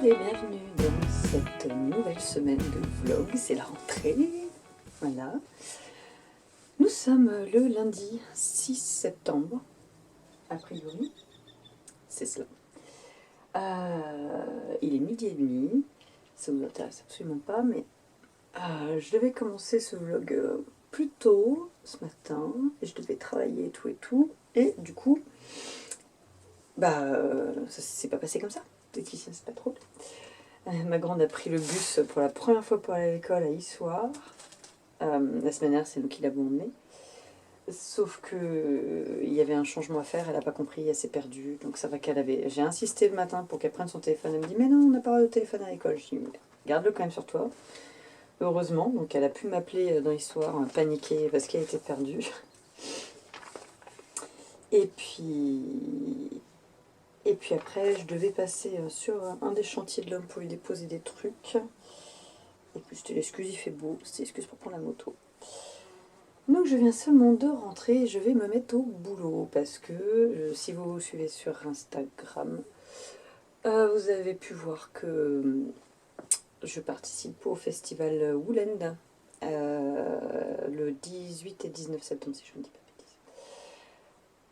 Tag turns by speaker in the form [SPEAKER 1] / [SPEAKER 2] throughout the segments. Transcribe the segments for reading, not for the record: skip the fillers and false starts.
[SPEAKER 1] et bienvenue dans cette nouvelle semaine de vlog, c'est la rentrée, voilà. Nous sommes le lundi 6 septembre, a priori, c'est cela. Il est midi et demi, ça vous intéresse absolument pas, mais je devais commencer ce vlog plus tôt ce matin, et je devais travailler et tout, et du coup, ça s'est pas passé comme ça, Laetitia, c'est pas trop. Ma grande a pris le bus pour la première fois pour aller à l'école à Issoire. La semaine dernière, c'est nous qui l'avons emmenée. Sauf que il y avait un changement à faire, elle n'a pas compris, elle s'est perdue. Donc ça va qu'elle avait. J'ai insisté le matin pour qu'elle prenne son téléphone. Elle me dit mais non, on n'a pas de téléphone à l'école. Je dis mais garde-le quand même sur toi. Heureusement, donc elle a pu m'appeler dans l'histoire, paniquée parce qu'elle était perdue. Et puis après, je devais passer sur un des chantiers de l'homme pour lui déposer des trucs. Et puis c'était l'excuse, il fait beau, c'était l'excuse pour prendre la moto. Donc je viens seulement de rentrer et je vais me mettre au boulot parce que si vous vous suivez sur Instagram, vous avez pu voir que je participe au festival Woolend le 18 et 19 septembre si je ne dis pas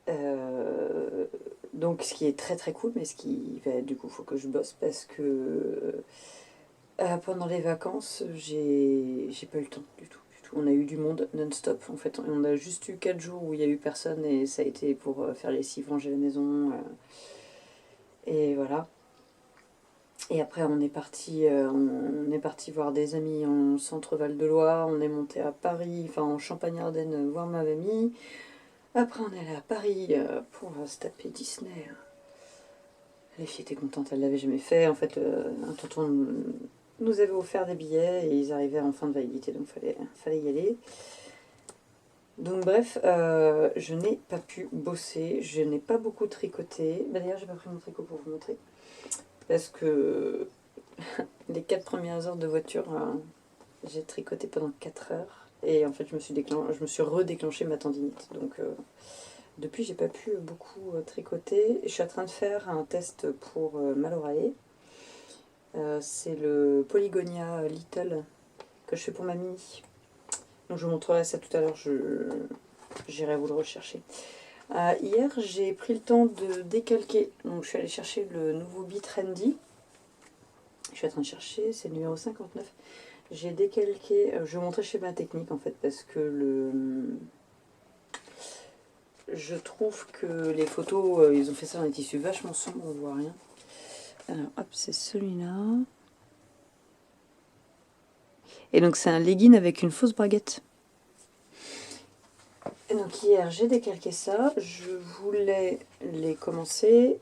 [SPEAKER 1] de bêtises. Donc ce qui est très très cool, mais ce qui va du coup faut que je bosse parce que pendant les vacances j'ai pas eu le temps du tout. On a eu du monde non-stop en fait. On a juste eu 4 jours où il n'y a eu personne et ça a été pour faire les lessives, ranger la maison. Et voilà. Et après on est parti voir des amis en centre Val-de-Loire. On est monté à Paris, enfin en Champagne-Ardenne voir ma famille. Après on est allé à Paris pour se taper Disney. Les filles étaient contentes, elles l'avaient jamais fait. En fait, un tonton nous avait offert des billets et ils arrivaient en fin de validité, donc fallait y aller. Donc bref, je n'ai pas pu bosser, je n'ai pas beaucoup tricoté. D'ailleurs, j'ai pas pris mon tricot pour vous montrer. Parce que les 4 premières heures de voiture, j'ai tricoté pendant 4 heures. Et en fait, je me suis redéclenché ma tendinite. Donc depuis, j'ai pas pu beaucoup tricoter. Je suis en train de faire un test pour mal oreiller. C'est le Polygonia Little que je fais pour ma mini. Donc je vous montrerai ça tout à l'heure, j'irai vous le rechercher. Hier, j'ai pris le temps de décalquer. Donc je suis allée chercher le nouveau Be Trendy. Je suis en train de chercher, c'est le numéro 59. J'ai décalqué, je vais vous montrer schéma technique en fait, parce que je trouve que les photos, ils ont fait ça dans des tissus vachement sombres, on voit rien. Alors hop, c'est celui-là. Et donc c'est un legging avec une fausse braguette. Et donc hier j'ai décalqué ça, je voulais les commencer.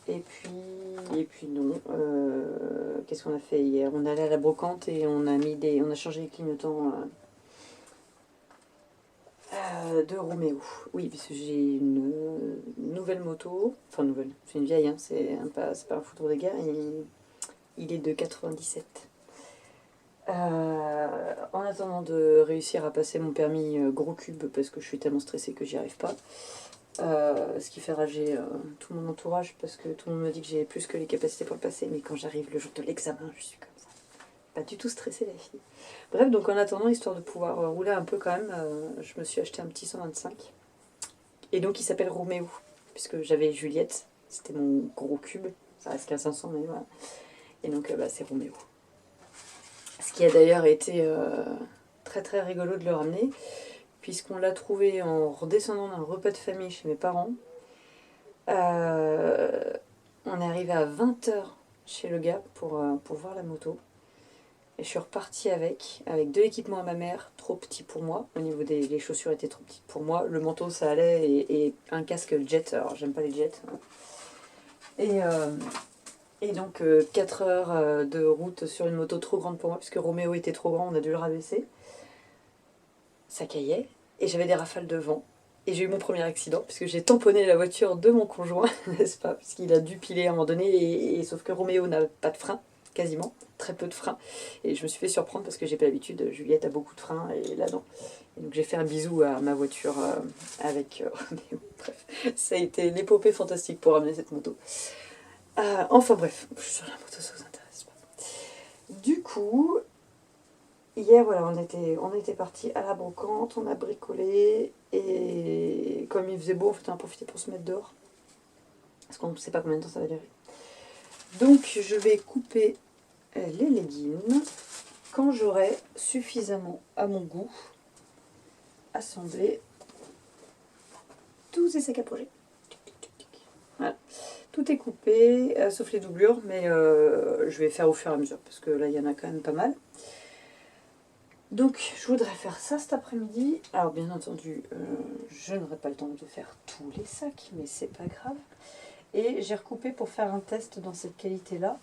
[SPEAKER 1] Et puis non. Qu'est-ce qu'on a fait hier? On est allé à la brocante et on a changé les clignotants de Roméo. Oui, parce que j'ai une nouvelle moto. Enfin nouvelle, c'est une vieille, hein, c'est pas un foudre de guerre. Il est de 97. En attendant de réussir à passer mon permis gros cube parce que je suis tellement stressée que j'y arrive pas. Ce qui fait rager tout mon entourage parce que tout le monde me dit que j'ai plus que les capacités pour le passer, mais quand j'arrive le jour de l'examen, je suis comme ça. Pas du tout stressée, la fille. Bref, donc en attendant, histoire de pouvoir rouler un peu quand même, je me suis acheté un petit 125. Et donc il s'appelle Roméo, puisque j'avais Juliette, c'était mon gros cube, ça reste qu'à 500, mais voilà. Et donc c'est Roméo. Ce qui a d'ailleurs été très très rigolo de le ramener, puisqu'on l'a trouvé en redescendant d'un repas de famille chez mes parents. On est arrivé à 20h chez le gars pour voir la moto. Et je suis repartie avec 2 équipements à ma mère, trop petits pour moi. Au niveau les chaussures étaient trop petites pour moi. Le manteau ça allait et un casque jet. Alors j'aime pas les jets. Et donc 4 heures de route sur une moto trop grande pour moi, puisque Roméo était trop grand, on a dû le rabaisser. Ça caillait. Et j'avais des rafales de vent. Et j'ai eu mon premier accident, puisque j'ai tamponné la voiture de mon conjoint, n'est-ce pas, puisqu'il a dû piler à un moment donné, et sauf que Roméo n'a pas de frein, quasiment, très peu de frein. Et je me suis fait surprendre parce que j'ai pas l'habitude, Juliette a beaucoup de frein, et là non. Et donc j'ai fait un bisou à ma voiture avec Roméo. Bref, ça a été l'épopée fantastique pour ramener cette moto. Enfin bref, sur la moto, ça vous intéresse pas. Du coup, hier, voilà, on était partis à la brocante, on a bricolé, et comme il faisait beau, en fait, on a profité pour se mettre dehors. Parce qu'on ne sait pas combien de temps ça va durer. Donc, je vais couper les leggings quand j'aurai suffisamment, à mon goût, assemblé tous ces sacs à projet. Voilà. Tout est coupé, sauf les doublures, mais je vais faire au fur et à mesure, parce que là, il y en a quand même pas mal. Donc, je voudrais faire ça cet après-midi. Alors, bien entendu, je n'aurai pas le temps de faire tous les sacs, mais c'est pas grave. Et j'ai recoupé pour faire un test dans cette qualité-là.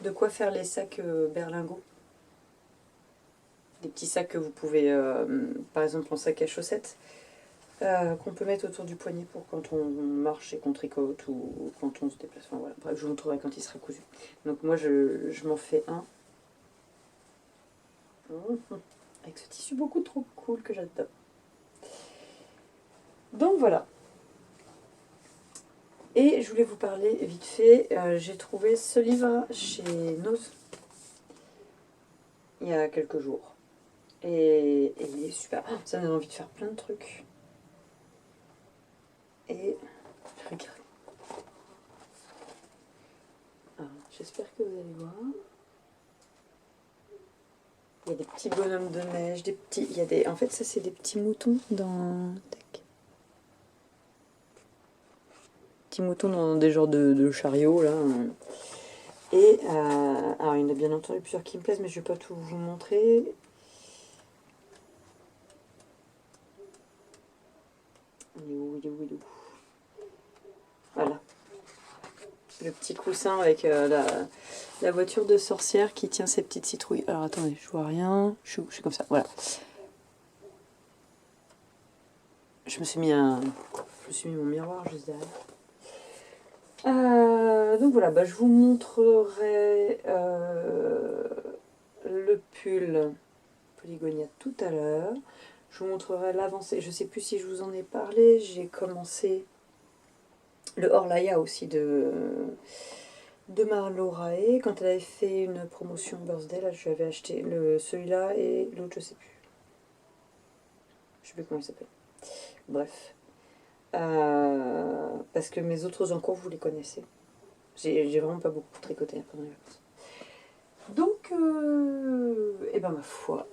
[SPEAKER 1] De quoi faire les sacs berlingots. Des petits sacs que vous pouvez, par exemple en sac à chaussettes, qu'on peut mettre autour du poignet pour quand on marche et qu'on tricote ou quand on se déplace. Enfin, voilà. Bref, je vous montrerai quand il sera cousu. Donc moi, je m'en fais un. Avec ce tissu beaucoup trop cool que j'adore. Donc voilà. Et je voulais vous parler vite fait, j'ai trouvé ce livre chez Nose il y a quelques jours. Et il est super. Ça me donne envie de faire plein de trucs. Et regardez. J'espère que vous allez voir. Il y a des petits bonhommes de neige, des petits. Il y a des. En fait, ça c'est des petits moutons dans. Tac. Petits moutons dans des genres de chariots là. Et alors il y en a bien entendu plusieurs qui me plaisent, mais je ne vais pas tout vous montrer. Il est où, il est où, il est où? Voilà. Le petit coussin avec la voiture de sorcière qui tient ses petites citrouilles. Alors attendez, je vois rien. Je suis comme ça, voilà. Je me suis mis mon miroir juste derrière. Donc voilà, bah, je vous montrerai le pull Polygonia tout à l'heure. Je vous montrerai l'avancée. Je ne sais plus si je vous en ai parlé. J'ai commencé le Orlaya aussi de Marlo Rae. Quand elle avait fait une promotion birthday, là, je lui avais acheté celui-là et l'autre, je sais plus. Je sais plus comment il s'appelle. Bref. Parce que mes autres encours, vous les connaissez. J'ai vraiment pas beaucoup tricoté pendant les vacances. Donc, et ben ma foi,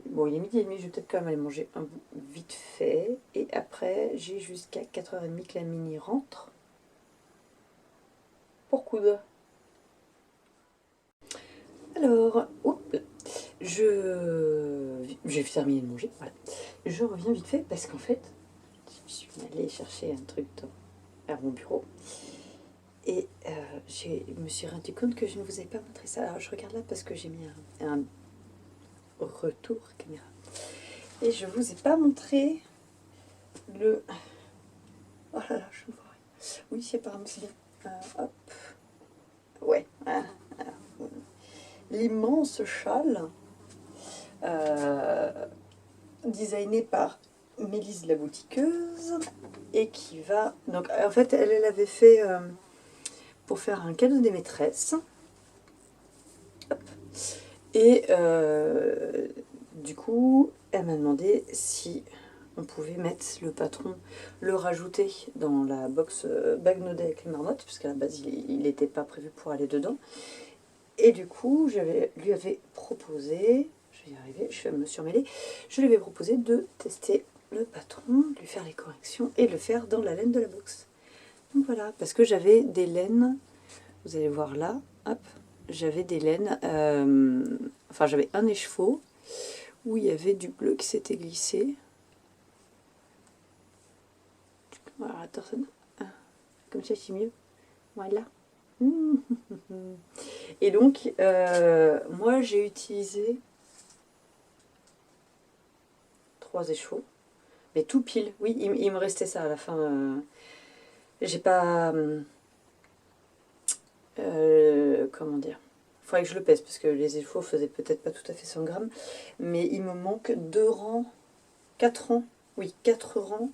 [SPEAKER 1] bon il est midi et demi, je vais peut-être quand même aller manger un bout vite fait. Et après, j'ai jusqu'à 4h30 que la mini rentre pour coudre. Alors, j'ai terminé de manger, voilà. Je reviens vite fait parce qu'en fait, je suis allée chercher un truc à mon bureau. Et je me suis rendu compte que je ne vous avais pas montré ça. Alors je regarde là parce que j'ai mis un retour caméra. Et je ne vous ai pas montré le... Oh là là, je ne vois rien. Oui, c'est apparemment c'est bien. Hop. Ouais. L'immense châle designé par Mélisse la boutiqueuse et qui va... Donc en fait, elle avait fait pour faire un cadeau des maîtresses. Hop. Et du coup, elle m'a demandé si on pouvait mettre le patron, le rajouter dans la box Bagnaudet avec les marmottes, parce qu'à la base, il n'était pas prévu pour aller dedans. Et du coup, lui avais proposé, je vais y arriver, je me suis emmêlée, je lui avais proposé de tester le patron, de lui faire les corrections et le faire dans la laine de la box. Donc voilà, parce que j'avais des laines, vous allez voir là, hop, j'avais des laines, enfin j'avais un écheveau où il y avait du bleu qui s'était glissé. Voilà, attends, comme ça c'est mieux. Voilà. Et donc, moi j'ai utilisé 3 écheveaux, mais tout pile. Oui, il me restait ça à la fin. J'ai pas... comment dire? Il faudrait que je le pèse parce que les écheveaux faisaient peut-être pas tout à fait 100 grammes. Mais il me manque 2 rangs, 4 rangs, oui, 4 rangs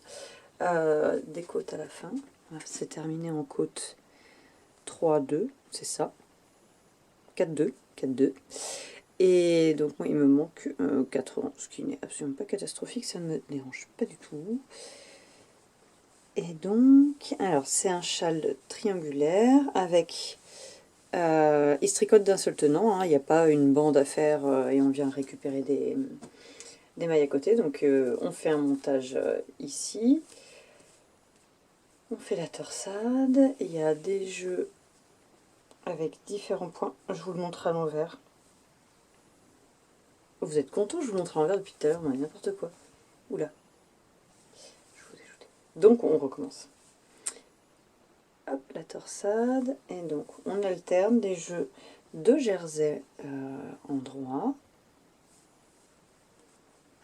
[SPEAKER 1] des côtes à la fin. Voilà, c'est terminé en côte 3, 2, c'est ça. 4, 2, 4, 2. Et donc moi il me manque 4 rangs, ce qui n'est absolument pas catastrophique, ça ne me dérange pas du tout. Et donc, alors c'est un châle triangulaire avec... il se tricote d'un seul tenant, hein, il n'y a pas une bande à faire et on vient récupérer des mailles à côté. Donc on fait un montage ici. On fait la torsade, il y a des jeux avec différents points. Je vous le montre à l'envers. Vous êtes content? Je vous montre à l'envers depuis tout à l'heure, mais n'importe quoi. Oula. Je vous ai ajouté. Donc on recommence. Hop, la torsade. Et donc on alterne des jeux de jersey en droit.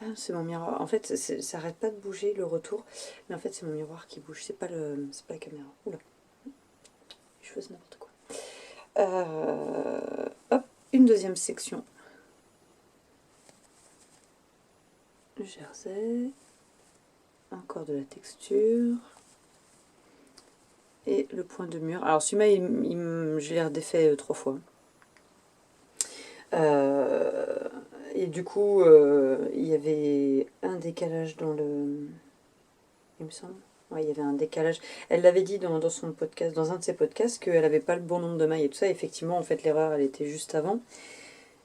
[SPEAKER 1] Ah, c'est mon miroir. En fait, ça arrête pas de bouger le retour. Mais en fait, c'est mon miroir qui bouge. C'est pas la caméra. Oula. Je faisais n'importe quoi. Hop, une deuxième section. Le jersey. Encore de la texture. Et le point de mur. Alors celui-là, je l'ai redéfait 3 fois. Et du coup, il y avait un décalage dans le... Il me semble. Ouais, il y avait un décalage. Elle l'avait dit dans son podcast, dans un de ses podcasts, qu'elle n'avait pas le bon nombre de mailles et tout ça. Effectivement, en fait, l'erreur, elle était juste avant.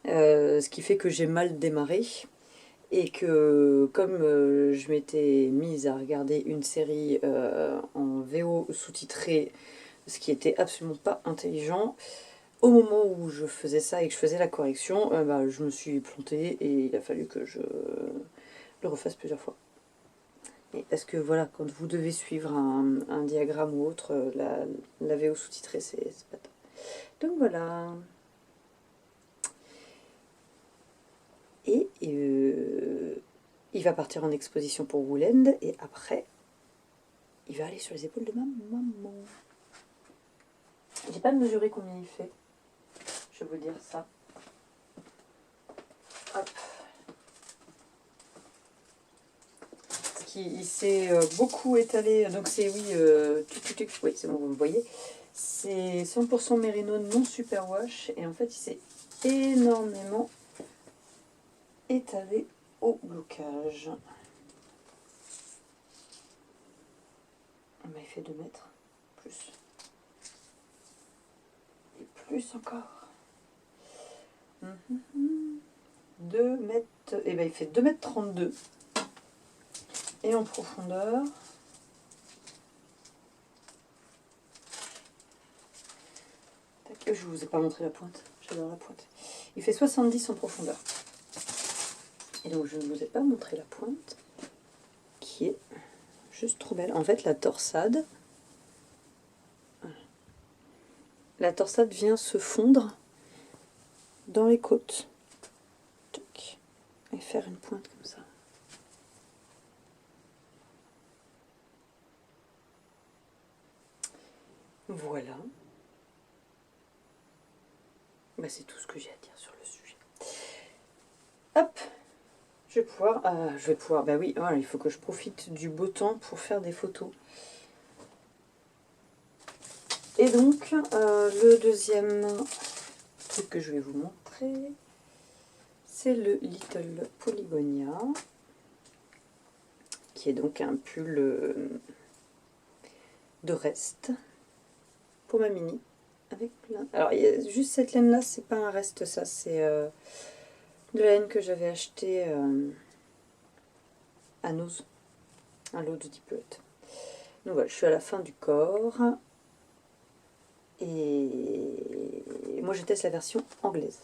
[SPEAKER 1] Ce qui fait que j'ai mal démarré. Et que comme je m'étais mise à regarder une série en VO sous-titrée, ce qui était absolument pas intelligent, au moment où je faisais ça et que je faisais la correction, je me suis plantée et il a fallu que je le refasse plusieurs fois. Et parce que voilà, quand vous devez suivre un diagramme ou autre, la VO sous-titrée, c'est pas top. Donc voilà. Et il va partir en exposition pour Woolend et après, il va aller sur les épaules de ma maman. J'ai pas mesuré combien il fait. Je vais vous dire ça. Hop. Il s'est beaucoup étalé. Donc c'est oui, oui, c'est bon, vous le voyez. C'est 100% mérino non superwash et en fait il s'est énormément étalé au blocage. Il fait 2 mètres, plus. Et plus encore. 2 mètres, et il fait 2 mètres 32. Et en profondeur, je vous ai pas montré la pointe, j'adore la pointe. Il fait 70 en profondeur. Et donc je ne vous ai pas montré la pointe, qui est juste trop belle. En fait, la torsade vient se fondre dans les côtes. Et faire une pointe comme ça. Voilà. C'est tout ce que j'ai à dire sur le sujet. Hop, je vais pouvoir, oui, voilà, il faut que je profite du beau temps pour faire des photos. Et donc, le deuxième truc que je vais vous montrer, c'est le Little Polygonia, qui est donc un pull de reste pour ma mini. Avec plein. Alors, il y a juste cette laine-là, c'est pas un reste, ça, c'est de la laine que j'avais acheté à Nose, un lot de 10 pelotes. Donc voilà, je suis à la fin du corps. Et moi, je teste la version anglaise.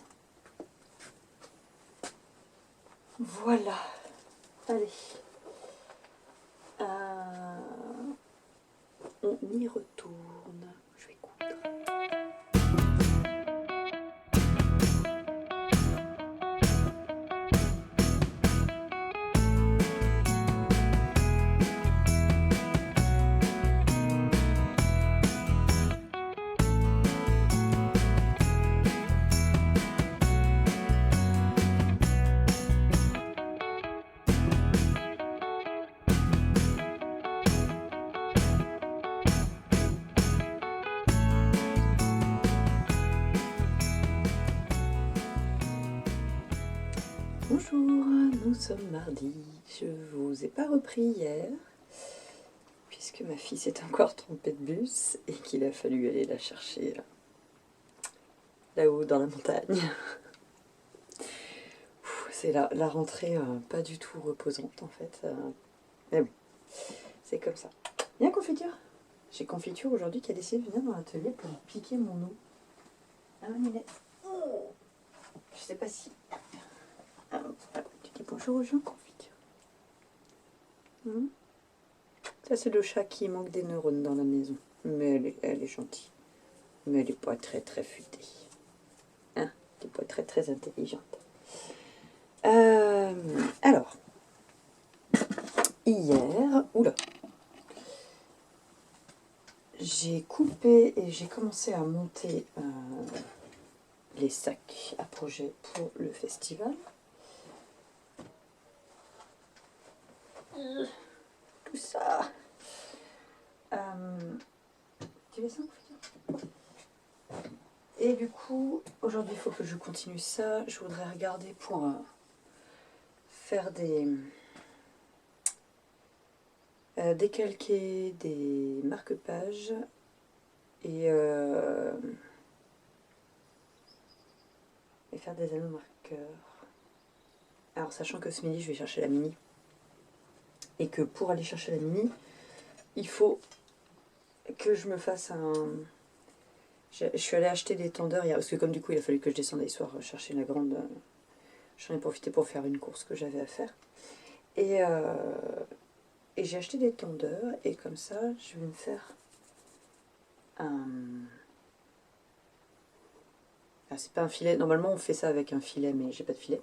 [SPEAKER 1] Voilà. Allez. On y retourne. Je vais coudre. Bonjour, nous sommes mardi. Je vous ai pas repris hier, puisque ma fille s'est encore trompée de bus et qu'il a fallu aller la chercher là-haut dans la montagne. C'est la rentrée pas du tout reposante en fait. Mais bon, c'est comme ça. Viens confiture. J'ai confiture aujourd'hui qui a décidé de venir dans l'atelier pour me piquer mon eau. Ah Minette. Oh, je sais pas si... Ah, tu dis bonjour aux gens, confiture. Ça c'est le chat qui manque des neurones dans la maison. Mais elle est gentille. Mais elle n'est pas très très futée. Hein, elle n'est pas très très intelligente. Alors, hier, oula, j'ai coupé et j'ai commencé à monter les sacs à projet pour le festival. Tout ça. Tu laisses un? Et du coup, aujourd'hui, il faut que je continue ça. Je voudrais regarder pour faire décalquer des marque-pages et faire des anneaux marqueurs. Alors, sachant que ce midi, je vais chercher la Mini. Et que pour aller chercher la Mini, il faut que je me fasse un... Je suis allée acheter des tendeurs hier, parce que comme du coup, il a fallu que je descende les soirs chercher la grande... J'en ai profité pour faire une course que j'avais à faire. Et j'ai acheté des tendeurs, et comme ça, je vais me faire un... Ah, c'est pas un filet, normalement on fait ça avec un filet, mais j'ai pas de filet.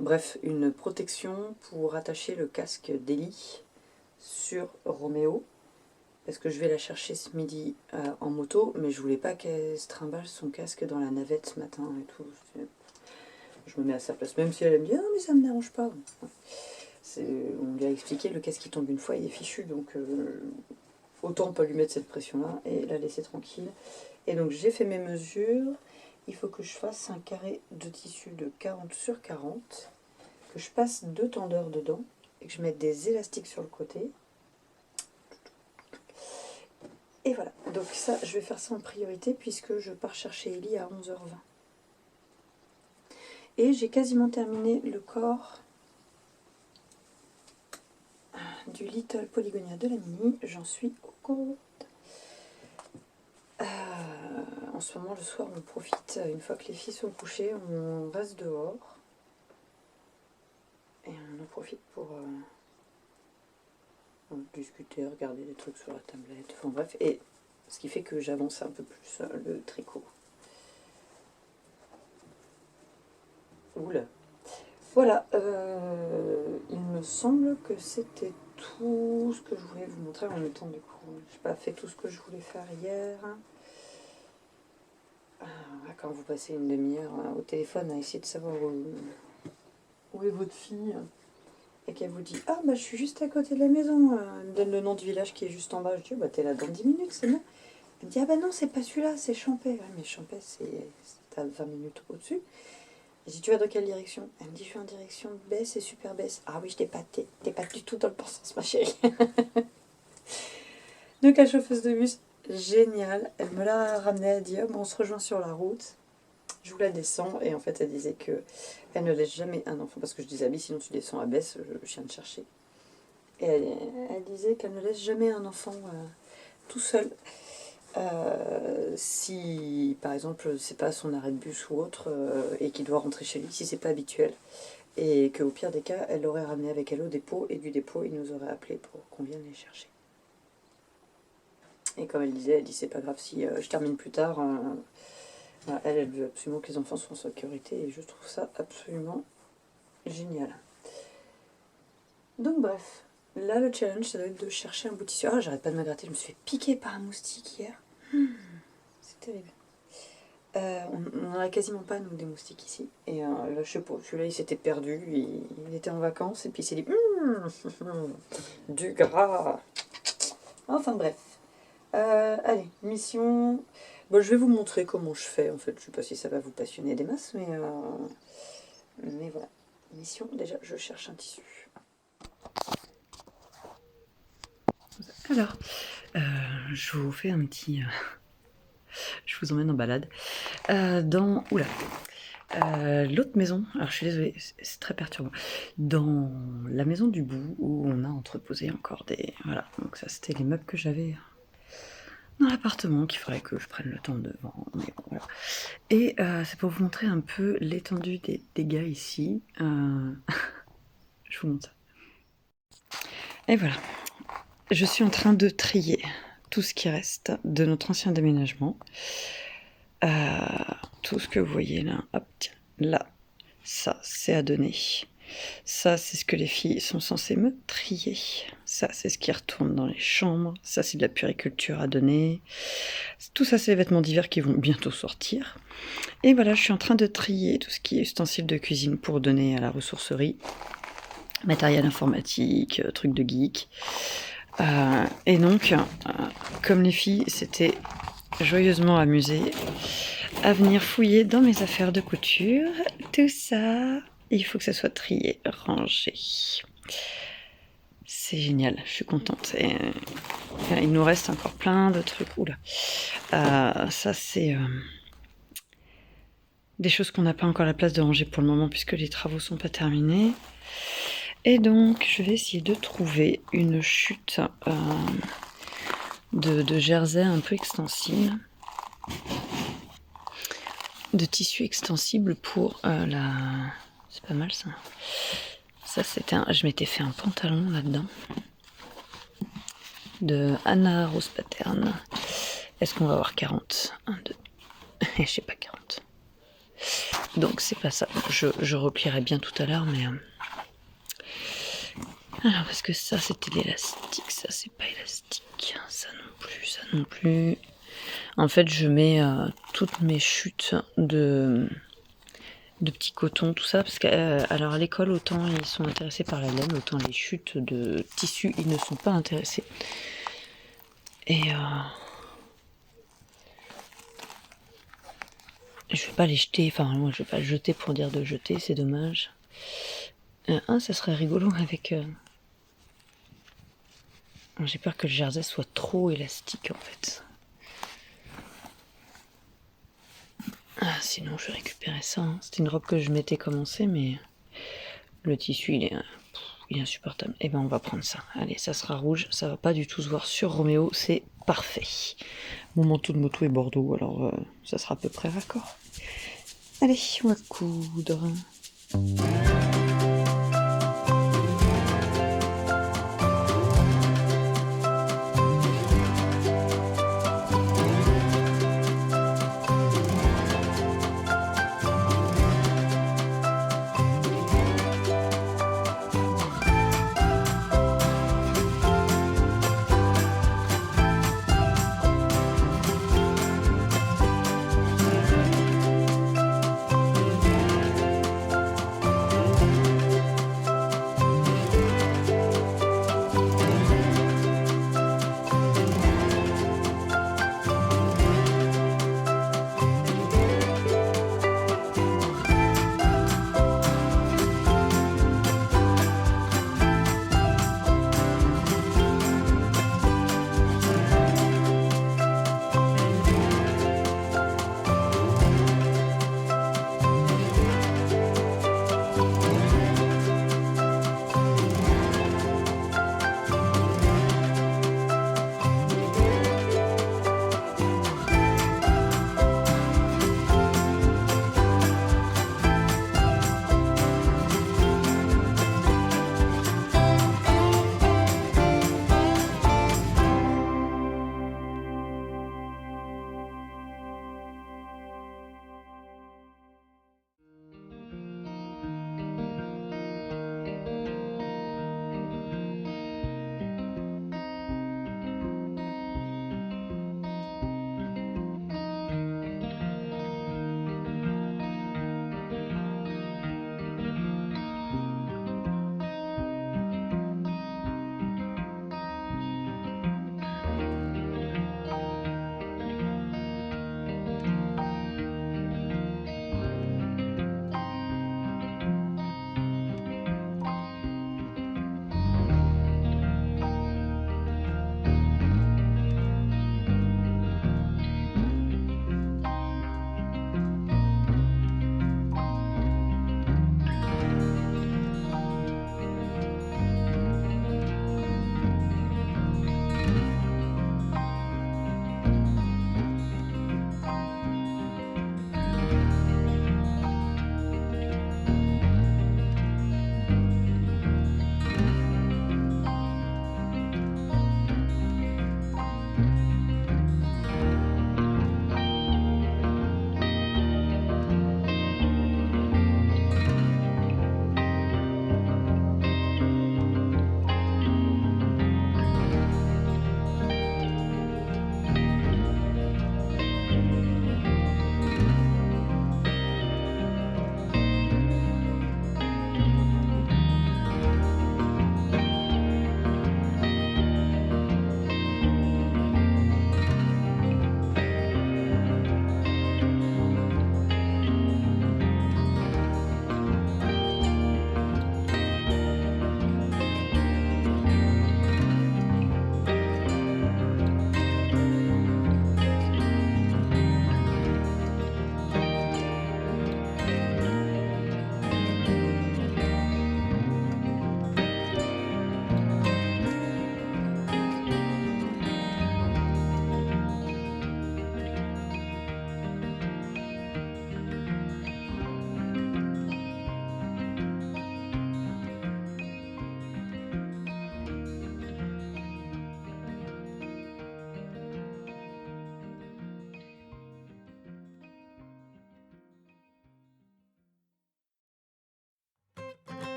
[SPEAKER 1] Bref, une protection pour attacher le casque d'Eli sur Roméo, parce que je vais la chercher ce midi en moto, mais je voulais pas qu'elle se trimballe son casque dans la navette ce matin et tout. Je me mets à sa place, même si elle aime bien, mais ça me dérange pas. On lui a expliqué, le casque qui tombe une fois, il est fichu, donc autant pas lui mettre cette pression-là et la laisser tranquille. Et donc j'ai fait mes mesures. Il faut que je fasse un carré de tissu de 40 sur 40, que je passe 2 tendeurs dedans et que je mette des élastiques sur le côté. Et voilà, donc ça, je vais faire ça en priorité puisque je pars chercher Ellie à 11h20. Et j'ai quasiment terminé le corps du Little Polygonia de la Mini. J'en suis au compte. En ce moment, le soir, on profite, une fois que les filles sont couchées, on reste dehors. Et on en profite pour discuter, regarder des trucs sur la tablette, enfin bref. Et ce qui fait que j'avance un peu plus le tricot. Oula. Voilà, il me semble que c'était tout ce que je voulais vous montrer en même temps. Du coup, j'ai pas fait tout ce que je voulais faire hier. Quand vous passez une demi-heure au téléphone à essayer de savoir où est votre fille et qu'elle vous dit « Ah, bah je suis juste à côté de la maison, elle me donne le nom du village qui est juste en bas. » Je dis « Bah t'es là dans 10 minutes, c'est bien. » Elle me dit « Ah bah non, c'est pas celui-là, c'est Champais. » Ouais, mais Champais, c'est à 20 minutes au-dessus. Je dis « Tu vas dans quelle direction ?» Elle me dit « Je vais en direction baisse et super baisse. » Ah oui, je t'ai pas du tout dans le bon sens, ma chérie. Donc la chauffeuse de bus, géniale. Elle me l'a ramenée à dire « Bon, on se rejoint sur la route. » Je vous la descends et en fait elle disait que elle ne laisse jamais un enfant, parce que je disais ah, sinon tu descends à baisse, je viens de chercher. Et elle disait qu'elle ne laisse jamais un enfant tout seul. Si par exemple c'est pas son arrêt de bus ou autre et qu'il doit rentrer chez lui, si c'est pas habituel. Et qu'au pire des cas, elle l'aurait ramené avec elle au dépôt et du dépôt il nous aurait appelé pour qu'on vienne les chercher. Et comme elle disait, elle dit c'est pas grave si je termine plus tard. Elle veut absolument que les enfants soient en sécurité et je trouve ça absolument génial. Donc bref, là le challenge ça doit être de chercher un bout de tissu. Ah, j'arrête pas de me gratter, je me suis fait piquer par un moustique hier. C'est terrible. On n'en a quasiment pas nous des moustiques ici. Et là je sais pas, celui-là il s'était perdu, il était en vacances et puis il s'est dit du gras. Enfin bref. Allez, mission... Bon, je vais vous montrer comment je fais, en fait. Je sais pas si ça va vous passionner des masses, mais voilà. mission. Déjà, je cherche un tissu. Alors, je vous fais un petit... je vous emmène en balade. Dans... Oula, l'autre maison, alors je suis désolée, c'est très perturbant. Dans la maison du bout, où on a entreposé encore des... Voilà, donc ça c'était les meubles que j'avais dans l'appartement, qu'il faudrait que je prenne le temps de vendre. Mais bon, voilà. Et c'est pour vous montrer un peu l'étendue des dégâts ici. Je vous montre ça. Et voilà. Je suis en train de trier tout ce qui reste de notre ancien déménagement. Tout ce que vous voyez là, hop, tiens, là, ça c'est à donner. Ça c'est ce que les filles sont censées me trier. Ça c'est ce qui retourne dans les chambres. Ça c'est de la puériculture à donner. Tout ça c'est les vêtements d'hiver qui vont bientôt sortir. Et voilà, je suis en train de trier tout ce qui est ustensiles de cuisine pour donner à la ressourcerie. Matériel informatique, trucs de geek. Et donc, comme les filles s'étaient joyeusement amusées à venir fouiller dans mes affaires de couture, tout ça, il faut que ça soit trié, rangé. C'est génial, je suis contente. Et, il nous reste encore plein de trucs. Oula. Ça, c'est des choses qu'on n'a pas encore la place de ranger pour le moment puisque les travaux sont pas terminés. Et donc, je vais essayer de trouver une chute de jersey un peu extensible, de tissu extensible pour la... C'est pas mal ça. Ça, c'était un... Je m'étais fait un pantalon là-dedans, de Anna Rose Pattern. Est-ce qu'on va avoir 40 1, 2... Je sais pas, 40. Donc, c'est pas ça. Je replierai bien tout à l'heure, mais... Alors, parce que ça, c'était l'élastique. Ça, c'est pas élastique. Ça non plus, ça non plus. En fait, je mets toutes mes chutes de petits cotons, tout ça. Parce que, alors, à l'école, autant ils sont intéressés par la laine, autant les chutes de tissu, ils ne sont pas intéressés. Et je vais pas les jeter. Enfin, moi, je vais pas le jeter pour dire de jeter. C'est dommage. Ça serait rigolo avec... J'ai peur que le jersey soit trop élastique en fait. Sinon je vais récupérer ça. Hein. C'était une robe que je m'étais commencé, mais le tissu il est insupportable. Et ben on va prendre ça. Allez, ça sera rouge. Ça va pas du tout se voir sur Roméo. C'est parfait. Mon manteau de moto est bordeaux, alors ça sera à peu près raccord. Allez, on va coudre.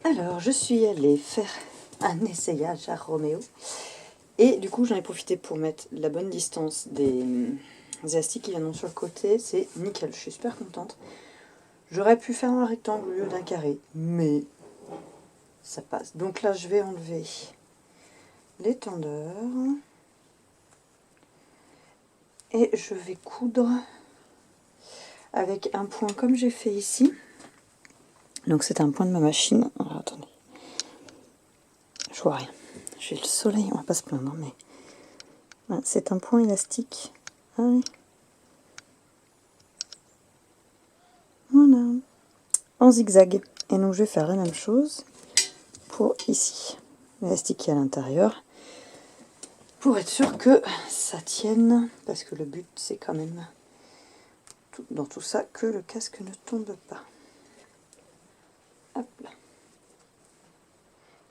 [SPEAKER 1] Alors, je suis allée faire un essayage à Roméo. Et du coup, j'en ai profité pour mettre la bonne distance des élastiques qui viennent sur le côté. C'est nickel, je suis super contente. J'aurais pu faire un rectangle au lieu d'un carré, mais ça passe. Donc là, je vais enlever l'étendeur. Et je vais coudre avec un point comme j'ai fait ici. Donc c'est un point de ma machine. Alors attendez. Je vois rien. J'ai le soleil, on va pas se plaindre, mais voilà, c'est un point élastique. Ah oui. Voilà. En zigzag. Et donc je vais faire la même chose pour ici. L'élastique qui est à l'intérieur. Pour être sûr que ça tienne. Parce que le but c'est quand même dans tout ça que le casque ne tombe pas. Hop là.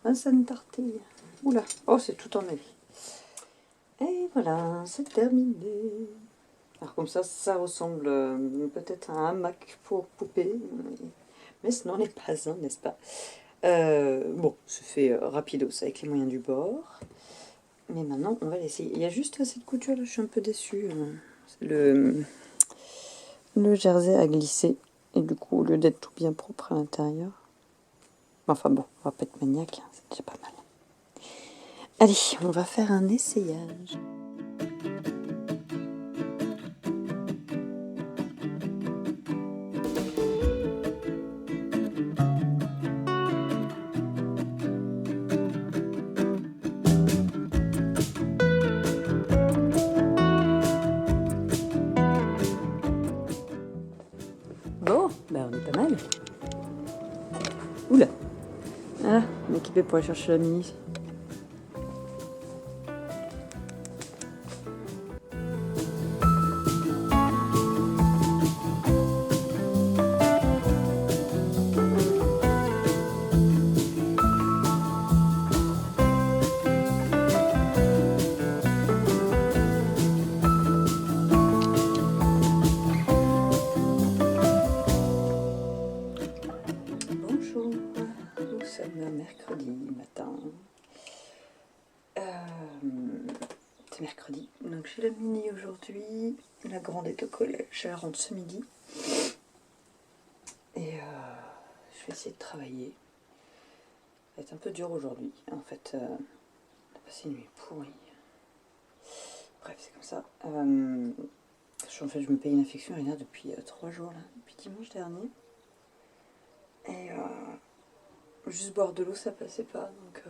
[SPEAKER 1] Ah, ça me tartille. Oula. Oh, c'est tout emmêlé. Et voilà, c'est terminé. Alors comme ça ressemble peut-être à un hamac pour poupée, mais ce n'en est pas un, n'est-ce pas? Bon, c'est fait rapidos avec les moyens du bord. Mais maintenant, on va l'essayer. Il y a juste cette couture là, je suis un peu déçue. Le jersey a glissé. Et du coup, au lieu d'être tout bien propre à l'intérieur. Enfin bon, on va pas être maniaque, hein, c'est déjà pas mal. Allez, on va faire un essayage. Bon, ben on est pas mal. Oula. Ah, on est équipé pour aller chercher la mini. Bonjour, nous sommes mercredi matin. C'est mercredi, donc j'ai la mini aujourd'hui. La grande est au collège, elle rentre ce midi. Et je vais essayer de travailler. Ça va être un peu dur aujourd'hui. En fait, on a passé une nuit pourrie. Bref, c'est comme ça. En fait, je me paye une infection urinaire depuis 3 jours, là, depuis dimanche dernier. Et juste boire de l'eau, ça passait pas. Donc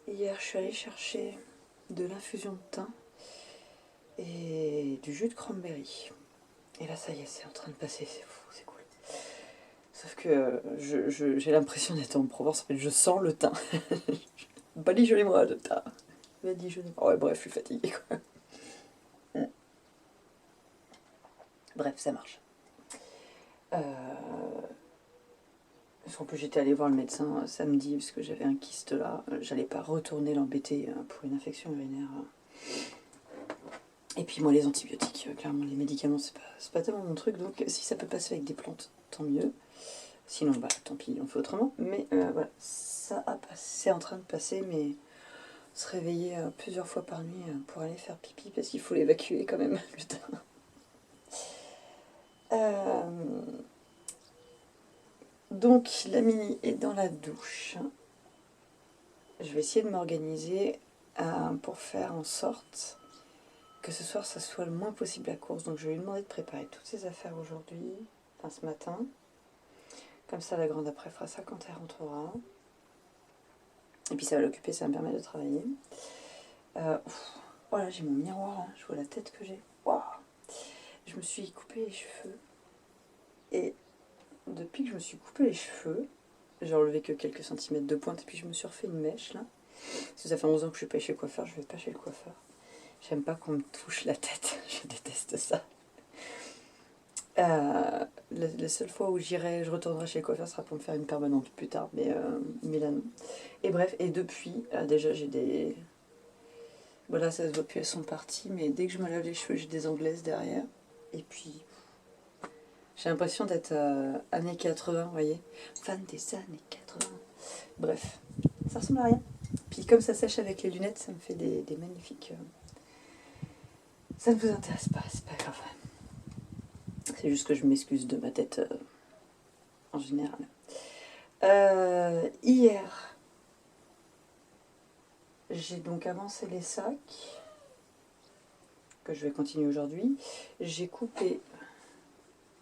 [SPEAKER 1] hier, je suis allée chercher de l'infusion de thym et du jus de cranberry. Et là, ça y est, c'est en train de passer, c'est fou, c'est cool. Sauf que j'ai l'impression d'être en Provence, en fait, je sens le thym. Badigeonnez-moi de thym. Badigeonnez-moi. Ouais, bref, je suis fatiguée, quoi. Bref, ça marche. Parce qu'en plus, j'étais allée voir le médecin samedi parce que j'avais un kyste là. J'allais pas retourner l'embêter pour une infection urinaire. Et puis moi, les antibiotiques, clairement, les médicaments, c'est pas tellement mon truc. Donc si ça peut passer avec des plantes, tant mieux. Sinon, bah, tant pis, on fait autrement. Mais voilà, ça a passé, c'est en train de passer, mais se réveiller plusieurs fois par nuit pour aller faire pipi parce qu'il faut l'évacuer quand même, putain. Donc la mini est dans la douche. Je vais essayer de m'organiser pour faire en sorte que ce soir ça soit le moins possible la course. Donc je vais lui demander de préparer toutes ses affaires aujourd'hui, enfin ce matin. Comme ça la grande après fera ça quand elle rentrera. Et puis ça va l'occuper, ça va me permettre de travailler. Voilà, j'ai mon miroir là, je vois la tête que j'ai. Waouh. Je me suis coupé les cheveux. Et depuis que je me suis coupé les cheveux, j'ai enlevé que quelques centimètres de pointe et puis je me suis refait une mèche là. Parce que ça fait 11 ans que je suis pas chez le coiffeur, je vais pas chez le coiffeur. J'aime pas qu'on me touche la tête, je déteste ça. La seule fois où je retournerai chez le coiffeur sera pour me faire une permanente plus tard, mais là non. Et bref, et depuis, déjà j'ai des... Voilà, ça se voit plus, elles sont parties, mais dès que je me lave les cheveux, j'ai des anglaises derrière. Et puis, j'ai l'impression d'être années 80, vous voyez. Fan des années 80. Bref, ça ressemble à rien. Puis comme ça sèche avec les lunettes, ça me fait des magnifiques... Ça ne vous intéresse pas, c'est pas grave. C'est juste que je m'excuse de ma tête en général. Hier, j'ai donc avancé les sacs, que je vais continuer aujourd'hui. J'ai coupé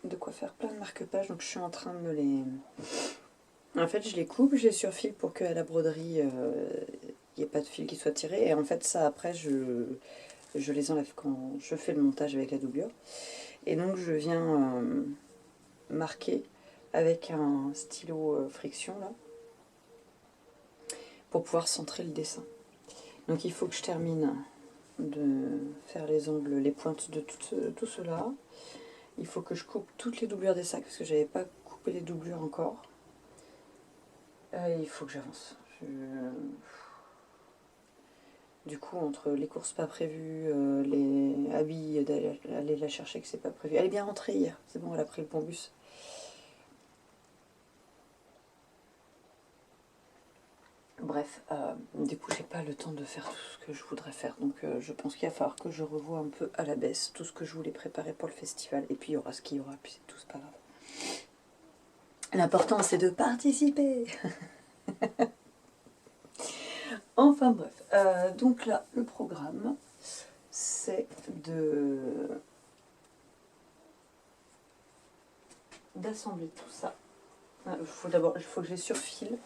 [SPEAKER 1] de quoi faire plein de marque-pages, donc je suis en train de me les... En fait, je les coupe, je les surfile pour qu'à la broderie, il n'y ait pas de fil qui soit tiré. Et en fait, ça, après, je les enlève quand je fais le montage avec la doublure. Et donc, je viens marquer avec un stylo friction, là, pour pouvoir centrer le dessin. Donc, il faut que je termine de faire les angles, les pointes de tout cela. Il faut que je coupe toutes les doublures des sacs, parce que j'avais pas coupé les doublures encore. Il faut que j'avance. Du coup, entre les courses pas prévues, les habits d'aller la chercher que c'est pas prévu. Elle est bien rentrée hier, c'est bon, elle a pris le bon bus. Bref, du coup, j'ai pas le temps de faire tout ce que je voudrais faire. Donc, je pense qu'il va falloir que je revoie un peu à la baisse tout ce que je voulais préparer pour le festival. Et puis, il y aura ce qu'il y aura, puis c'est tout, c'est pas grave. L'important, c'est de participer. Enfin bref, donc là, le programme, c'est d'assembler tout ça. Il faut que je les surfile.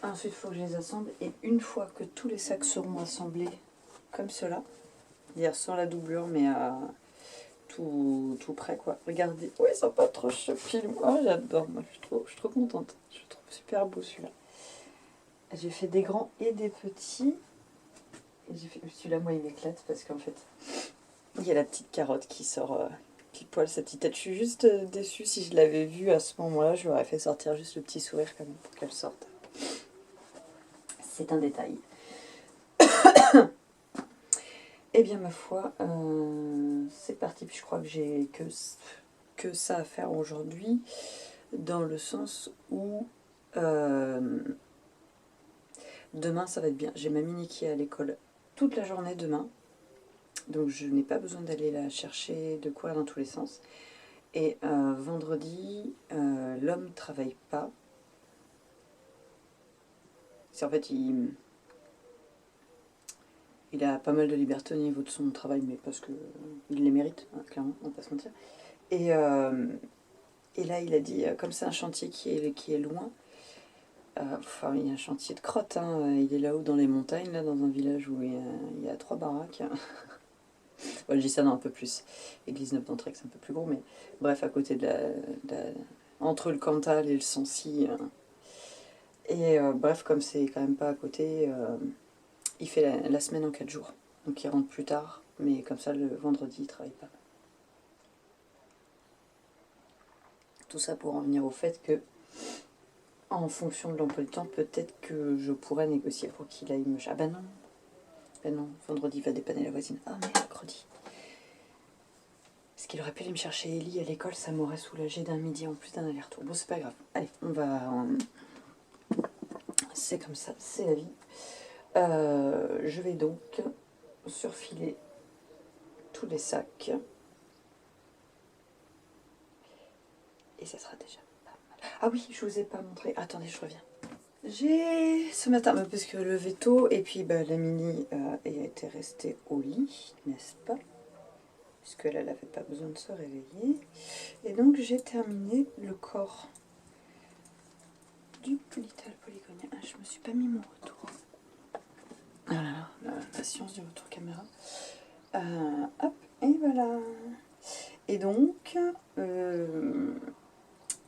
[SPEAKER 1] Ensuite, il faut que je les assemble. Et une fois que tous les sacs seront assemblés comme cela, c'est-à-dire sans la doublure, mais tout prêt, quoi. Regardez, ouais, c'est pas trop ce film. Oh, j'adore, moi, je suis trop contente. Je le trouve super beau, celui-là. J'ai fait des grands et des petits. Et j'ai fait celui-là, moi, il m'éclate parce qu'en fait, il y a la petite carotte qui sort pile poil sa petite tête. Je suis juste déçue. Si je l'avais vue à ce moment-là, je lui aurais fait sortir juste le petit sourire quand même pour qu'elle sorte. C'est un détail. Eh bien, ma foi, c'est parti. Puis je crois que j'ai que ça à faire aujourd'hui, dans le sens où demain, ça va être bien. J'ai ma mini qui est à l'école toute la journée demain. Donc je n'ai pas besoin d'aller la chercher, de courir dans tous les sens. Et vendredi, l'homme ne travaille pas. C'est en fait, il a pas mal de liberté au niveau de son travail, mais parce qu'il les mérite, hein, clairement, on va pas se mentir. Et là, il a dit, comme c'est un chantier qui est loin, enfin, il y a un chantier de crotte, hein, il est là-haut dans les montagnes, là, dans un village où il y a 3 baraques. Bon, je dis ça dans un peu plus. Église Neuve-d'Entrée, c'est un peu plus gros, mais bref, à côté entre le Cantal et le Sancy. Et bref, comme c'est quand même pas à côté, il fait la semaine en 4 jours. Donc il rentre plus tard, mais comme ça, le vendredi, il travaille pas. Tout ça pour en venir au fait que, en fonction de l'emploi du temps, peut-être que je pourrais négocier pour qu'il aille me... Ah ben non. Ben non, vendredi, il va dépanner la voisine. Ah, mais mercredi. Parce qu'il aurait pu aller me chercher Ellie à l'école, ça m'aurait soulagé d'un midi en plus d'un aller-retour. Bon, c'est pas grave. Allez, on va... C'est comme ça, c'est la vie. Je vais donc surfiler tous les sacs. Et ça sera déjà pas mal. Ah oui, je vous ai pas montré. Attendez, je reviens. J'ai ce matin, parce que levé tôt, et puis la mini était restée au lit, n'est-ce pas? Puisqu'elle n'avait pas besoin de se réveiller. Et donc j'ai terminé le corps du Little Polygonien. Ah, je me suis pas mis mon retour. Ah là là, la science du retour caméra. Hop, et voilà. Et donc,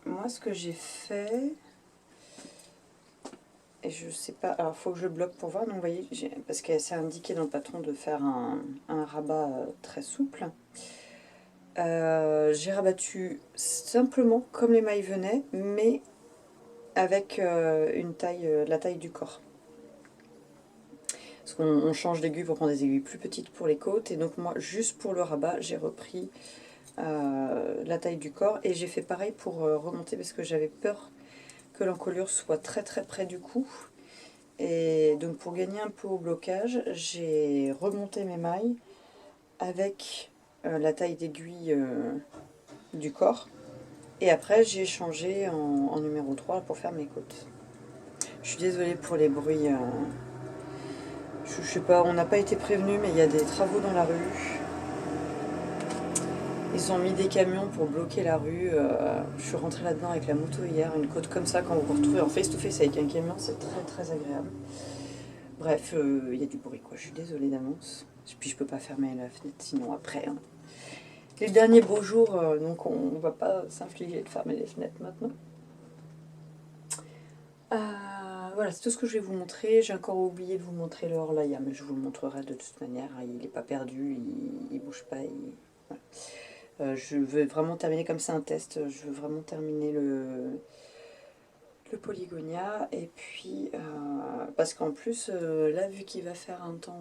[SPEAKER 1] moi ce que j'ai fait... Et je sais pas, alors il faut que je bloque pour voir, donc vous voyez, parce que c'est indiqué dans le patron de faire un rabat très souple. J'ai rabattu simplement comme les mailles venaient, mais avec la taille du corps. Parce qu'on change d'aiguille pour prendre des aiguilles plus petites pour les côtes, et donc moi, juste pour le rabat, j'ai repris la taille du corps, et j'ai fait pareil pour remonter, parce que j'avais peur que l'encolure soit très très près du cou. Et donc pour gagner un peu au blocage, j'ai remonté mes mailles avec la taille d'aiguille du corps. Et après j'ai changé en numéro 3 pour faire mes côtes. Je suis désolée pour les bruits. Je sais pas, on n'a pas été prévenu, mais il y a des travaux dans la rue. Ils ont mis des camions pour bloquer la rue. Je suis rentrée là-dedans avec la moto hier. Une côte comme ça, quand vous vous retrouvez en face-to-face avec un camion, c'est très très agréable. Bref, il y a du bruit quoi. Je suis désolée d'avance. Puis je peux pas fermer la fenêtre sinon après. Hein. Les derniers beaux jours, donc on va pas s'infliger de fermer les fenêtres maintenant. Voilà, c'est tout ce que je vais vous montrer. J'ai encore oublié de vous montrer le Horlaya, mais je vous le montrerai de toute manière. Il n'est pas perdu, il bouge pas. Voilà. Je veux vraiment terminer comme c'est un test. Je veux vraiment terminer le Polygonia. Et puis, parce qu'en plus, là, vu qu'il va faire un temps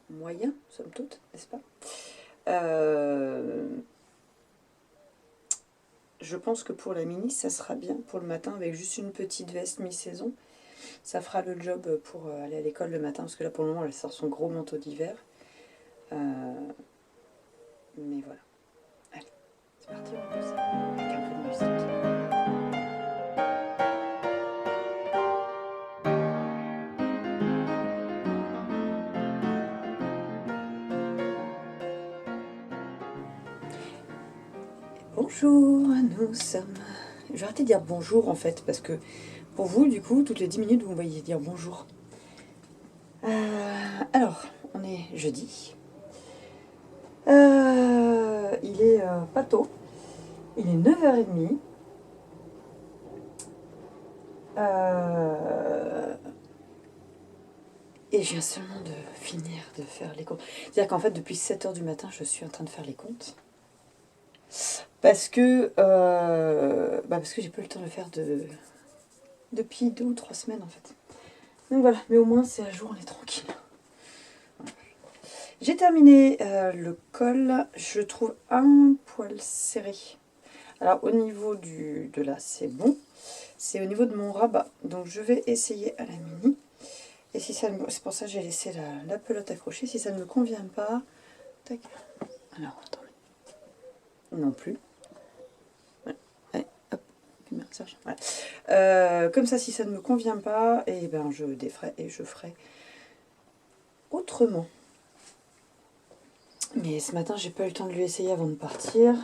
[SPEAKER 1] moyen, somme toute, n'est-ce pas je pense que pour la mini, ça sera bien pour le matin avec juste une petite veste mi-saison. Ça fera le job pour aller à l'école le matin, parce que là pour le moment elle sort son gros manteau d'hiver. Mais voilà. Allez, c'est parti, on fait ça. Avec un peu de musique. Bonjour, nous sommes... Je vais arrêter de dire bonjour en fait, parce que pour vous, du coup, toutes les 10 minutes, vous me voyez dire bonjour. Alors, on est jeudi. Il est pas tôt. Il est 9h30. Et je viens seulement de finir de faire les comptes. C'est-à-dire qu'en fait, depuis 7h du matin, je suis en train de faire les comptes. Parce que j'ai pas eu le temps de le faire depuis 2 ou 3 semaines en fait. Donc voilà, mais au moins c'est à jour, on est tranquille. J'ai terminé le col, je le trouve un poil serré. Alors au niveau de là, c'est bon. C'est au niveau de mon rabat. Donc je vais essayer à la mini. Et si ça c'est pour ça que j'ai laissé la pelote accrochée. Si ça ne me convient pas, tac. Alors attendez. Non plus. Voilà. Allez, hop. Voilà. Comme ça, si ça ne me convient pas, et ben je déferai et je ferai autrement. Mais ce matin, j'ai pas eu le temps de lui essayer avant de partir.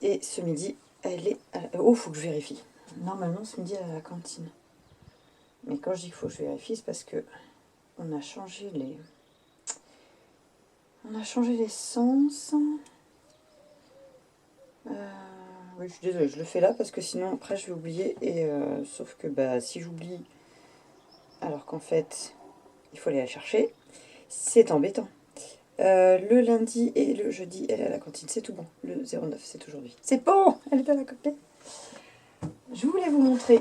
[SPEAKER 1] Et ce midi, elle est... Oh, faut que je vérifie. Normalement, ce midi, elle est à la cantine. Mais quand je dis qu'il faut que je vérifie, c'est parce que on a changé les... On a changé les sens. Oui, je suis désolée, je le fais là parce que sinon après je vais oublier. Et sauf que si j'oublie, alors qu'en fait, il faut aller la chercher, c'est embêtant. Le lundi et le jeudi, elle est à la cantine, c'est tout bon. Le 09, c'est aujourd'hui. C'est bon, elle est à la copie. Je voulais vous montrer.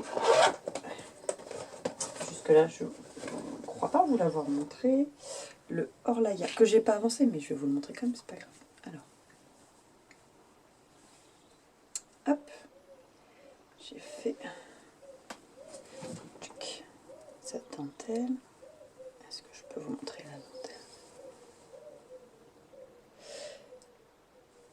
[SPEAKER 1] Jusque-là, je ne crois pas vous l'avoir montré. Le Horlaya, que j'ai pas avancé, mais je vais vous le montrer quand même, c'est pas grave. Alors, hop, j'ai fait cette dentelle. Est-ce que je peux vous montrer la dentelle?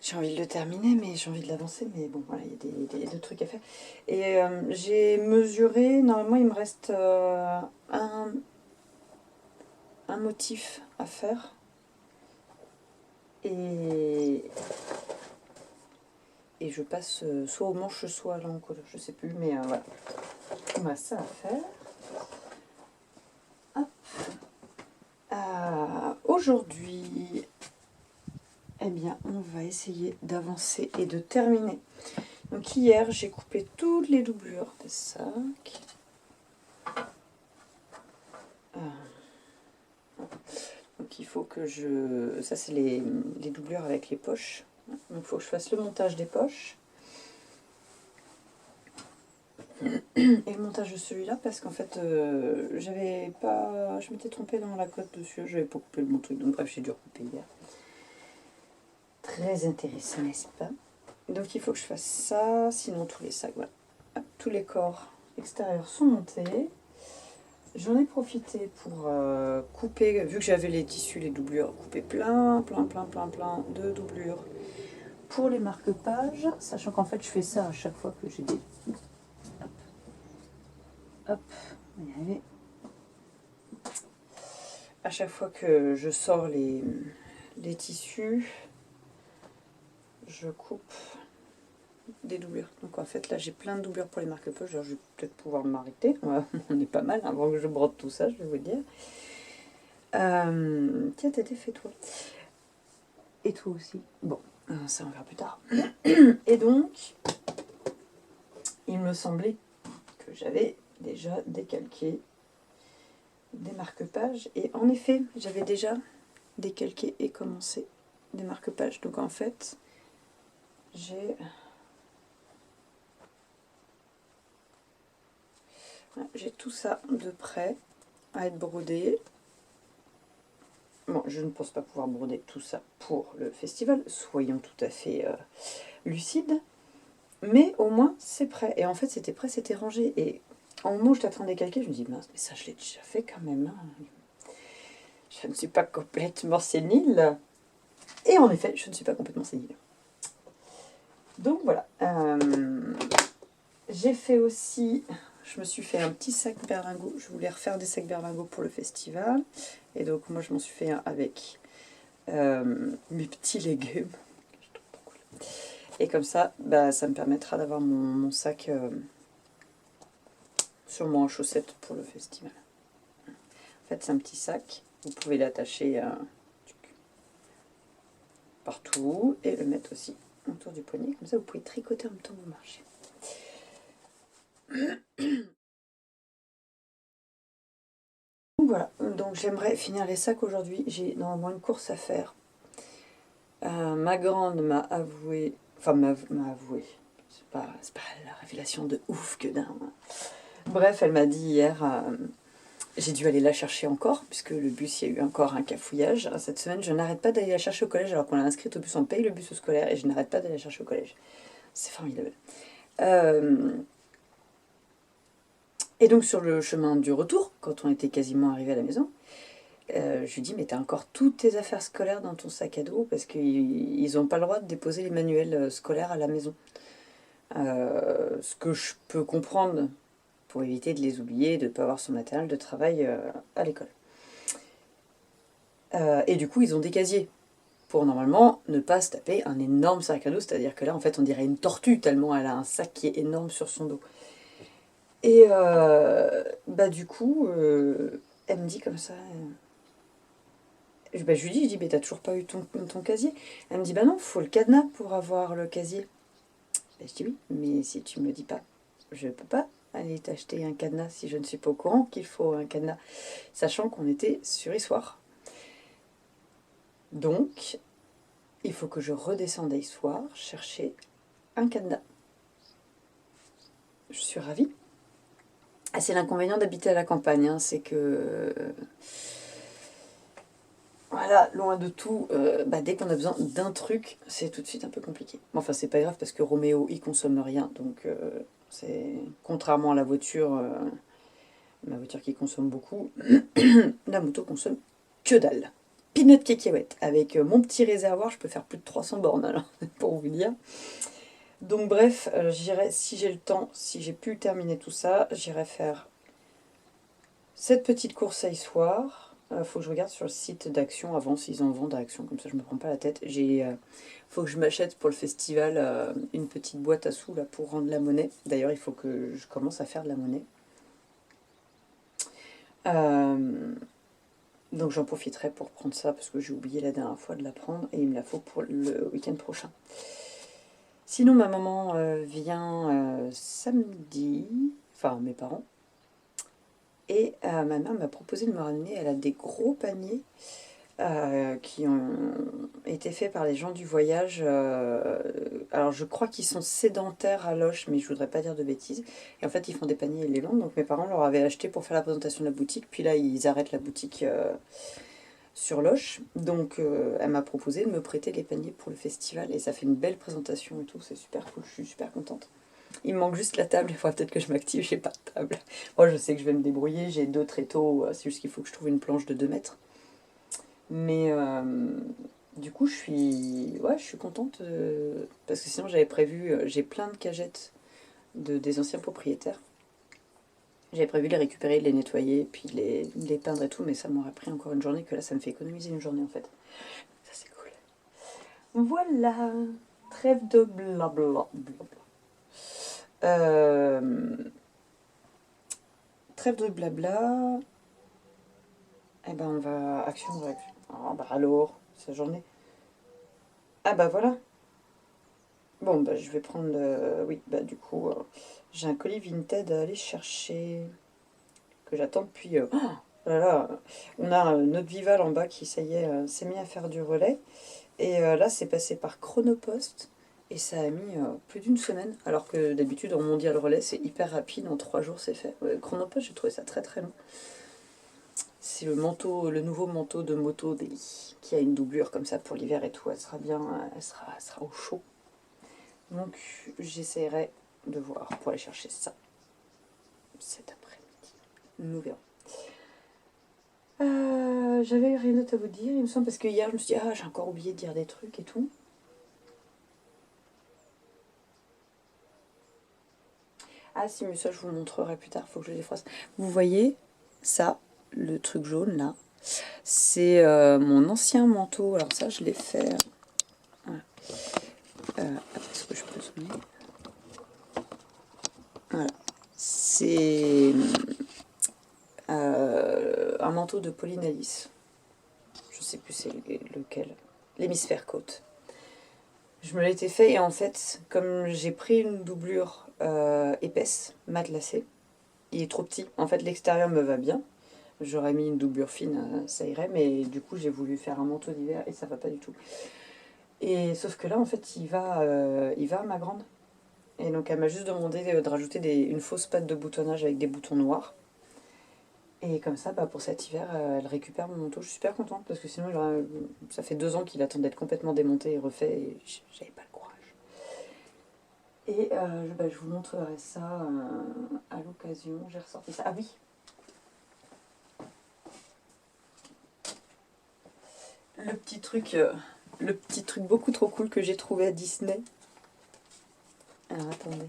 [SPEAKER 1] J'ai envie de le terminer, mais j'ai envie de l'avancer, mais bon, voilà, il y a des trucs à faire. Et j'ai mesuré, normalement il me reste un motif à faire. Et je passe soit au manche, soit à l'encre, je sais plus, mais voilà. On a ça à faire. Aujourd'hui, eh bien, on va essayer d'avancer et de terminer. Donc hier, j'ai coupé toutes les doublures des sacs. Donc il faut que je... Ça, c'est les doublures avec les poches. Donc il faut que je fasse le montage des poches. Et le montage de celui-là, parce qu'en fait, j'avais pas... Je m'étais trompée dans la cote dessus, j'avais pas coupé le bon truc. Donc bref, j'ai dû recouper hier. Très intéressant, n'est-ce pas? Donc il faut que je fasse ça, sinon tous les sacs, voilà. Tous les corps extérieurs sont montés. J'en ai profité pour couper, vu que j'avais les tissus, les doublures, couper plein de doublures pour les marque-pages, sachant qu'en fait je fais ça à chaque fois que j'ai des... Hop, on va y arriver. À chaque fois que je sors les tissus, je coupe des doublures. Donc en fait là j'ai plein de doublures pour les marque-pages, je vais peut-être pouvoir m'arrêter, on est pas mal avant que je brode tout ça, je vais vous dire. Tiens, t'as fait toi. Et toi aussi. Bon, ça on verra plus tard. Et donc, il me semblait que j'avais déjà décalqué des marque-pages. Et en effet, j'avais déjà décalqué et commencé des marque-pages. Donc en fait, j'ai tout ça de prêt à être brodé. Bon, je ne pense pas pouvoir broder tout ça pour le festival, soyons tout à fait lucides. Mais au moins, c'est prêt. Et en fait, c'était prêt, c'était rangé. Et au moment où j'étais en train de décalquer, je me dis, mince, mais ça, je l'ai déjà fait quand même. Hein. Je ne suis pas complètement sénile. Et en effet, je ne suis pas complètement sénile. Donc voilà. J'ai fait aussi... Je me suis fait un petit sac berlingot. Je voulais refaire des sacs berlingot pour le festival. Et donc, moi, je m'en suis fait un avec mes petits légumes. Et comme ça, bah, ça me permettra d'avoir mon sac sûrement en chaussettes pour le festival. En fait, c'est un petit sac. Vous pouvez l'attacher partout et le mettre aussi autour du poignet. Comme ça, vous pouvez tricoter en même temps que vous marchez. Voilà, donc j'aimerais finir les sacs aujourd'hui. J'ai normalement une course à faire. Ma grande m'a avoué, enfin m'a avoué, c'est pas la révélation de ouf que d'un. Bref, elle m'a dit hier, j'ai dû aller la chercher encore, puisque le bus, il y a eu encore un cafouillage. Cette semaine, je n'arrête pas d'aller la chercher au collège, alors qu'on l'a inscrite au bus, on paye le bus scolaire, et je n'arrête pas d'aller la chercher au collège. C'est formidable. Et donc sur le chemin du retour, quand on était quasiment arrivé à la maison, je lui dis, mais t'as encore toutes tes affaires scolaires dans ton sac à dos, parce qu'ils n'ont pas le droit de déposer les manuels scolaires à la maison. Ce que je peux comprendre pour éviter de les oublier, de ne pas avoir son matériel de travail à l'école. Et du coup, ils ont des casiers pour normalement ne pas se taper un énorme sac à dos, c'est-à-dire que là, en fait, on dirait une tortue tellement elle a un sac qui est énorme sur son dos. Et bah du coup, elle me dit comme ça... je lui dis, mais t'as toujours pas eu ton casier? Elle me dit, bah non, faut le cadenas pour avoir le casier. Bah, je dis oui, mais si tu me dis pas, je peux pas aller t'acheter un cadenas si je ne suis pas au courant qu'il faut un cadenas, sachant qu'on était sur Issoire. Donc, il faut que je redescende à Issoire chercher un cadenas. Je suis ravie. Ah, c'est l'inconvénient d'habiter à la campagne, hein, c'est que... Voilà, loin de tout, dès qu'on a besoin d'un truc, c'est tout de suite un peu compliqué. Enfin, c'est pas grave parce que Roméo, il consomme rien, donc c'est contrairement à la voiture, ma voiture qui consomme beaucoup, la moto consomme que dalle. Peanut cacahuète, avec mon petit réservoir, je peux faire plus de 300 bornes, alors, pour vous dire. Donc bref, j'irai, si j'ai le temps, si j'ai pu terminer tout ça, j'irai faire cette petite course à Issoire. Faut que je regarde sur le site d'Action avant s'ils en vendent à Action, comme ça je me prends pas la tête. Faut que je m'achète pour le festival une petite boîte à sous là, pour rendre la monnaie. D'ailleurs, il faut que je commence à faire de la monnaie. Donc j'en profiterai pour prendre ça parce que j'ai oublié la dernière fois de la prendre et il me la faut pour le week-end prochain. Sinon, ma maman vient samedi, enfin mes parents. Et ma mère m'a proposé de me ramener, elle a des gros paniers qui ont été faits par les gens du voyage. Alors je crois qu'ils sont sédentaires à Loches, mais je voudrais pas dire de bêtises. Et en fait ils font des paniers et les vendent, donc mes parents leur avaient acheté pour faire la présentation de la boutique. Puis là ils arrêtent la boutique sur Loche. Donc elle m'a proposé de me prêter les paniers pour le festival et ça fait une belle présentation et tout, c'est super cool, je suis super contente. Il me manque juste la table, il faudra peut-être que je m'active, j'ai pas de table. Moi je sais que je vais me débrouiller, j'ai 2 tréteaux, c'est juste qu'il faut que je trouve une planche de 2 mètres. Mais du coup je suis contente parce que sinon j'avais prévu, j'ai plein de cagettes des anciens propriétaires. J'avais prévu de les récupérer, de les nettoyer, puis de les peindre et tout, mais ça m'aurait pris encore une journée, que là ça me fait économiser une journée en fait. Ça c'est cool. Voilà, trêve de blabla. Euh, Trêve de blabla. Eh ben on va action de réaction. Ah bah alors, c'est la journée. Ah bah voilà. Bon bah je vais prendre oui, bah du coup, j'ai un colis Vinted à aller chercher, que j'attends depuis... oh là là, on a notre Vival en bas qui, ça y est, s'est mis à faire du relais. Et là, c'est passé par Chronopost. Et ça a mis plus d'une semaine. Alors que d'habitude, en mondial relais, c'est hyper rapide. En 3 jours, c'est fait. Ouais, Chronopost, j'ai trouvé ça très très long. C'est le manteau, le nouveau manteau de moto d'Eli, qui a une doublure comme ça pour l'hiver et tout. Elle sera bien, elle sera au chaud. Donc, j'essaierai de voir pour aller chercher ça cet après-midi. Nous verrons. J'avais rien d'autre à vous dire, il me semble, parce que hier, je me suis dit, ah, j'ai encore oublié de dire des trucs et tout. Ah si, mais ça je vous le montrerai plus tard, faut que je les fasse. Vous voyez ça, le truc jaune là, c'est mon ancien manteau. Alors ça je l'ai fait. Voilà. Est-ce que je peux zoomer? Voilà. C'est un manteau de Pauline Alice. Je sais plus c'est lequel. L'hémisphère côte. Je me l'étais fait et en fait, comme j'ai pris une doublure épaisse, matelassée, il est trop petit. En fait, l'extérieur me va bien. J'aurais mis une doublure fine, ça irait, mais du coup, j'ai voulu faire un manteau d'hiver et ça va pas du tout. Et sauf que là, en fait, il va à ma grande. Et donc, elle m'a juste demandé de rajouter une fausse patte de boutonnage avec des boutons noirs. Et comme ça, bah, pour cet hiver, elle récupère mon manteau. Je suis super contente parce que sinon, ça fait 2 ans qu'il attend d'être complètement démonté et refait et j'avais pas le courage. Et bah, je vous montrerai ça à l'occasion. J'ai ressorti ça. Ah oui, le petit truc beaucoup trop cool que j'ai trouvé à Disney. Alors attendez.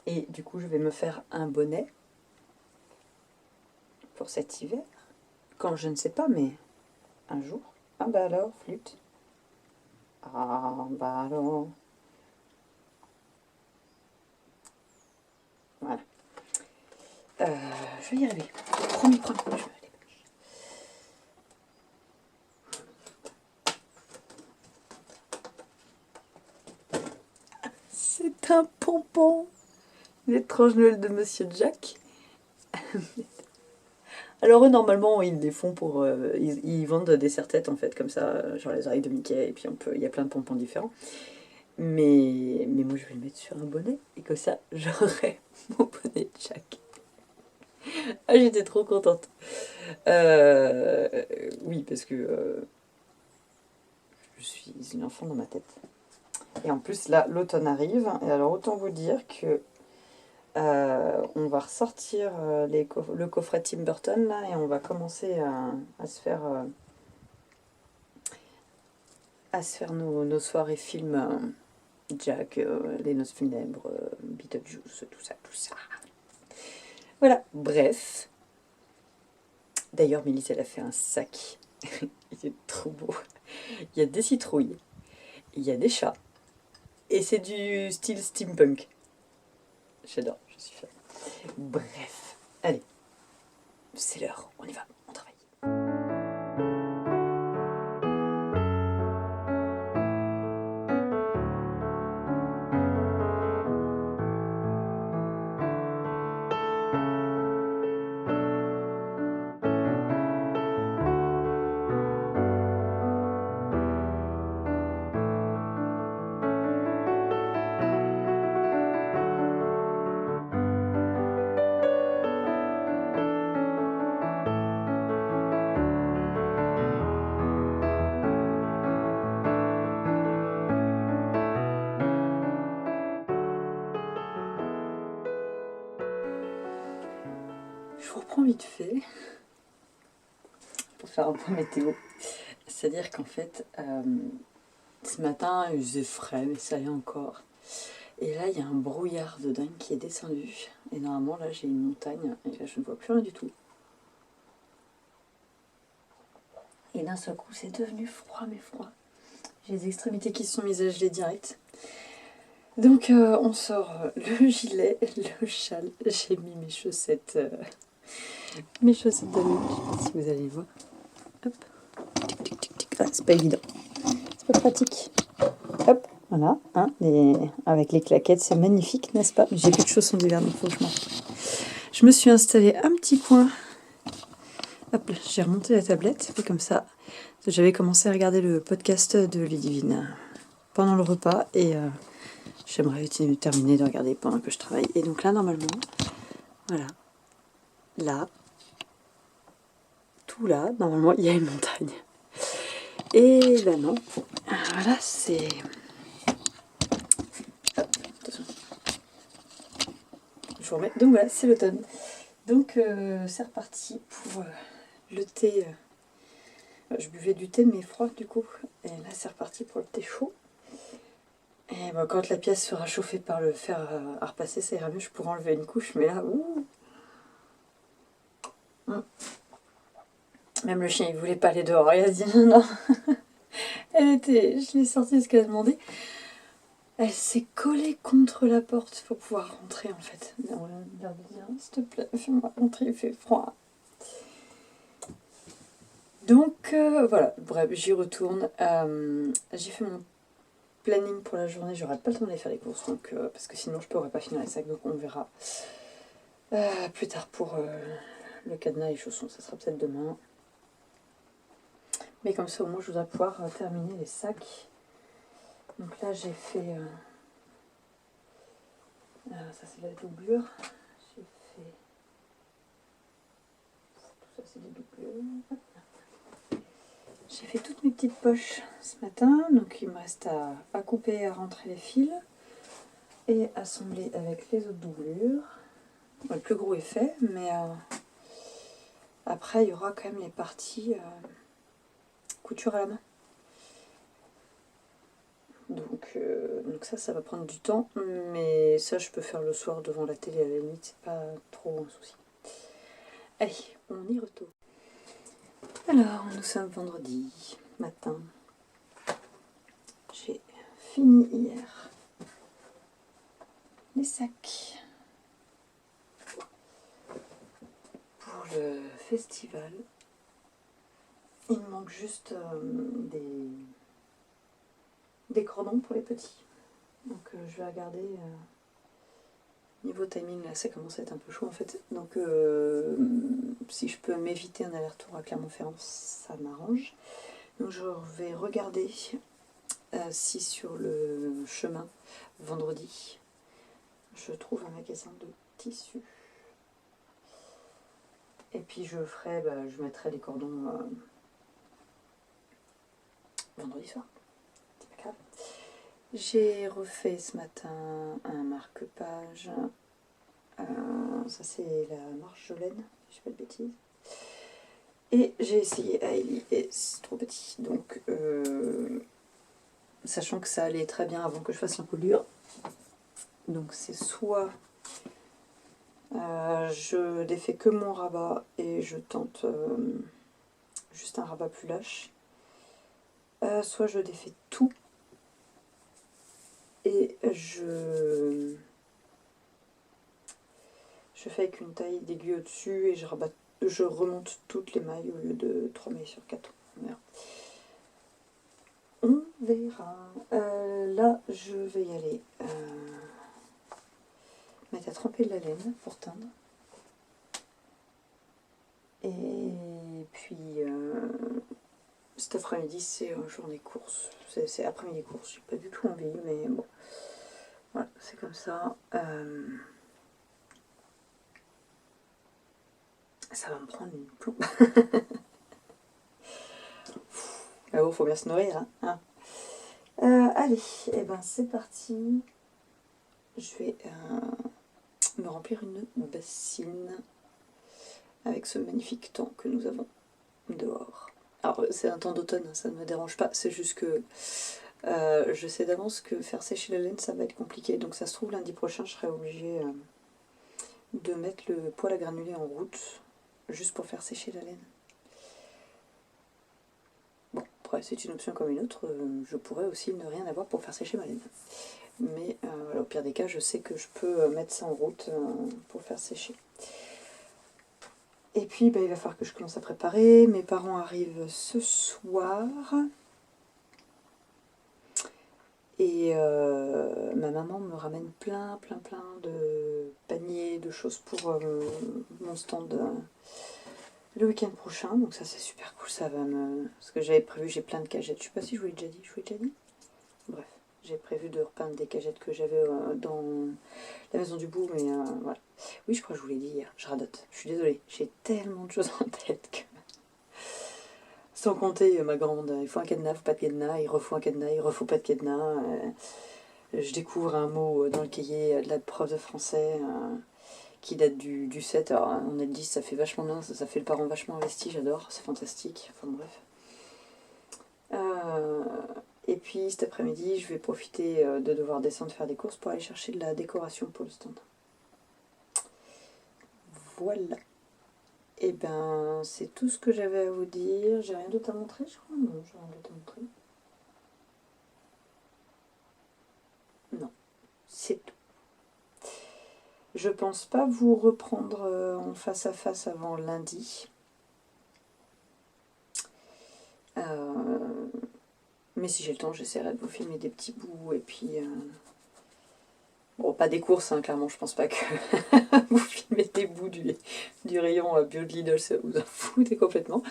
[SPEAKER 1] Et du coup, je vais me faire un bonnet pour cet hiver. Quand je ne sais pas, mais un jour. Ah bah alors, flûte. Ah bah alors. Voilà. Je vais y arriver. Promis, promis. Je me dépêche. C'est un pompon. L'étrange Noël de Monsieur Jack. Alors eux, normalement, ils les font pour... ils vendent des serre-têtes, en fait, comme ça, genre les oreilles de Mickey, et puis il y a plein de pompons différents. Mais moi, je vais le mettre sur un bonnet, et comme ça, j'aurai mon bonnet de Jack. Ah, j'étais trop contente. Euh, oui, parce que je suis une enfant dans ma tête. Et en plus, là, l'automne arrive, et alors autant vous dire que on va ressortir le coffret Tim Burton, là, et on va commencer à se faire nos soirées films Jack, Les Noces Funèbres, Beetlejuice, tout ça, tout ça. Voilà, bref. D'ailleurs, Mélisse, elle a fait un sac. Il est trop beau. Il y a des citrouilles, il y a des chats, et c'est du style steampunk. J'adore, je suis fan. Bref, allez, c'est l'heure, on y va, on travaille. reprends vite fait pour faire un point météo. C'est-à-dire qu'en fait, ce matin, il faisait frais, mais ça allait encore. Et là, il y a un brouillard de dingue qui est descendu. Et normalement, là, j'ai une montagne. Et là, je ne vois plus rien du tout. Et d'un seul coup, c'est devenu froid, mais froid. J'ai les extrémités qui se sont mises à geler direct. Donc, on sort le gilet, le châle. J'ai mis mes chaussettes d'amour. Je ne sais pas si vous allez voir. Hop. Tic, tic, tic, tic. Ah, c'est pas évident. C'est pas pratique. Hop, voilà. Hein, avec les claquettes, c'est magnifique, n'est-ce pas? J'ai plus de chaussons d'hiver, donc il faut que je m'en... Je me suis installée un petit coin. Hop, j'ai remonté la tablette, et comme ça, j'avais commencé à regarder le podcast de Ludivine pendant le repas, et j'aimerais terminer de regarder pendant que je travaille. Et donc là, normalement, voilà, là, tout là, normalement, il y a une montagne. Et ben non, voilà, c'est... Hop, attention. Je vous remets. Donc voilà, c'est l'automne. Donc c'est reparti pour le thé. Je buvais du thé mais froid du coup. Et là c'est reparti pour le thé chaud. Et bon, quand la pièce sera chauffée par le fer à repasser, ça ira mieux. Je pourrai enlever une couche, mais là, ouh. Même le chien il voulait pas aller dehors. Il a dit non, non. Je l'ai sortie ce qu'elle a demandé. Elle s'est collée contre la porte pour pouvoir rentrer en fait. On lui a dit, s'il te plaît, fais-moi rentrer, il fait froid. Donc voilà, bref, j'y retourne. J'ai fait mon planning pour la journée, j'aurai pas le temps d'aller faire les courses, donc, parce que sinon je pourrais pas finir les sacs, donc on verra plus tard pour le cadenas et les chaussons, ça sera peut-être demain. Mais comme ça au moins je voudrais pouvoir terminer les sacs. Donc là j'ai fait... ça c'est la doublure. J'ai fait... Tout ça c'est des doublures. J'ai fait toutes mes petites poches ce matin, donc il me reste à couper et à rentrer les fils et assembler avec les autres doublures. Bon, le plus gros est fait, mais après il y aura quand même les parties couture à la main. Donc ça va prendre du temps, mais ça je peux faire le soir devant la télé à la limite, c'est pas trop un souci. Allez, on y retourne. Alors, nous sommes vendredi matin. J'ai fini hier les sacs pour le festival. Il me manque juste des cordons pour les petits. Donc je vais regarder. Niveau timing, là, ça commence à être un peu chaud en fait. Donc si je peux m'éviter un aller-retour à Clermont-Ferrand, ça m'arrange. Donc je vais regarder si sur le chemin, vendredi, je trouve un magasin de tissus. Et puis je ferai, je mettrai les cordons vendredi soir. C'est pas grave. J'ai refait ce matin un marque-page. Ça c'est la Marjolaine, si je fais pas de bêtises. Et j'ai essayé Hailey et c'est trop petit. Donc sachant que ça allait très bien avant que je fasse l'encolure. Donc c'est soit je défais que mon rabat et je tente juste un rabat plus lâche. Soit je défais tout et je fais avec une taille d'aiguille au-dessus et je remonte toutes les mailles au lieu de 3 mailles sur 4. On verra. Là, je vais y aller mettre à tremper de la laine pour teindre. Et puis, cet après-midi, c'est journée course. C'est après-midi course. J'ai pas du tout envie, mais bon. Voilà, c'est comme ça. Ça va me prendre une plombe. Ah bon, faut bien se nourrir. Hein. Allez, et ben c'est parti. Je vais me remplir une bassine avec ce magnifique temps que nous avons dehors. Alors c'est un temps d'automne, ça ne me dérange pas, c'est juste que je sais d'avance que faire sécher la laine ça va être compliqué, donc ça se trouve lundi prochain je serai obligée de mettre le poêle à granulés en route juste pour faire sécher la laine. Bon, après c'est une option comme une autre, je pourrais aussi ne rien avoir pour faire sécher ma laine. Mais au pire des cas, je sais que je peux mettre ça en route pour faire sécher. Et puis, il va falloir que je commence à préparer. Mes parents arrivent ce soir. Et ma maman me ramène plein de paniers, de choses pour mon stand le week-end prochain. Donc ça, c'est super cool. Ça va me... Parce que j'avais prévu, j'ai plein de cagettes. Je sais pas si je vous l'ai déjà dit. Je vous l'ai déjà dit ? Bref. J'ai prévu de repeindre des cagettes que j'avais dans la maison du bout, mais voilà. Oui, je crois que je vous l'ai dit hier, je radote. Je suis désolée, j'ai tellement de choses en tête que... Sans compter ma grande, il faut un cadenas, il faut pas de cadenas, il refaut un cadenas, il refaut pas de cadenas. Je découvre un mot dans le cahier de la prof de français qui date du 7. Alors on est le 10, ça fait vachement bien, ça fait le parent vachement investi, j'adore, c'est fantastique. Enfin bref. Et puis cet après-midi, je vais profiter de devoir descendre faire des courses pour aller chercher de la décoration pour le stand. Voilà. Et ben, c'est tout ce que j'avais à vous dire. J'ai rien d'autre à montrer, je crois. Non, j'ai rien d'autre à montrer. Non, c'est tout. Je pense pas vous reprendre en face à face avant lundi. Mais si j'ai le temps, j'essaierai de vous filmer des petits bouts. Et puis... Bon, pas des courses, hein, clairement, je pense pas que vous filmez des bouts du rayon bio de Lidl, ça vous en foutez complètement.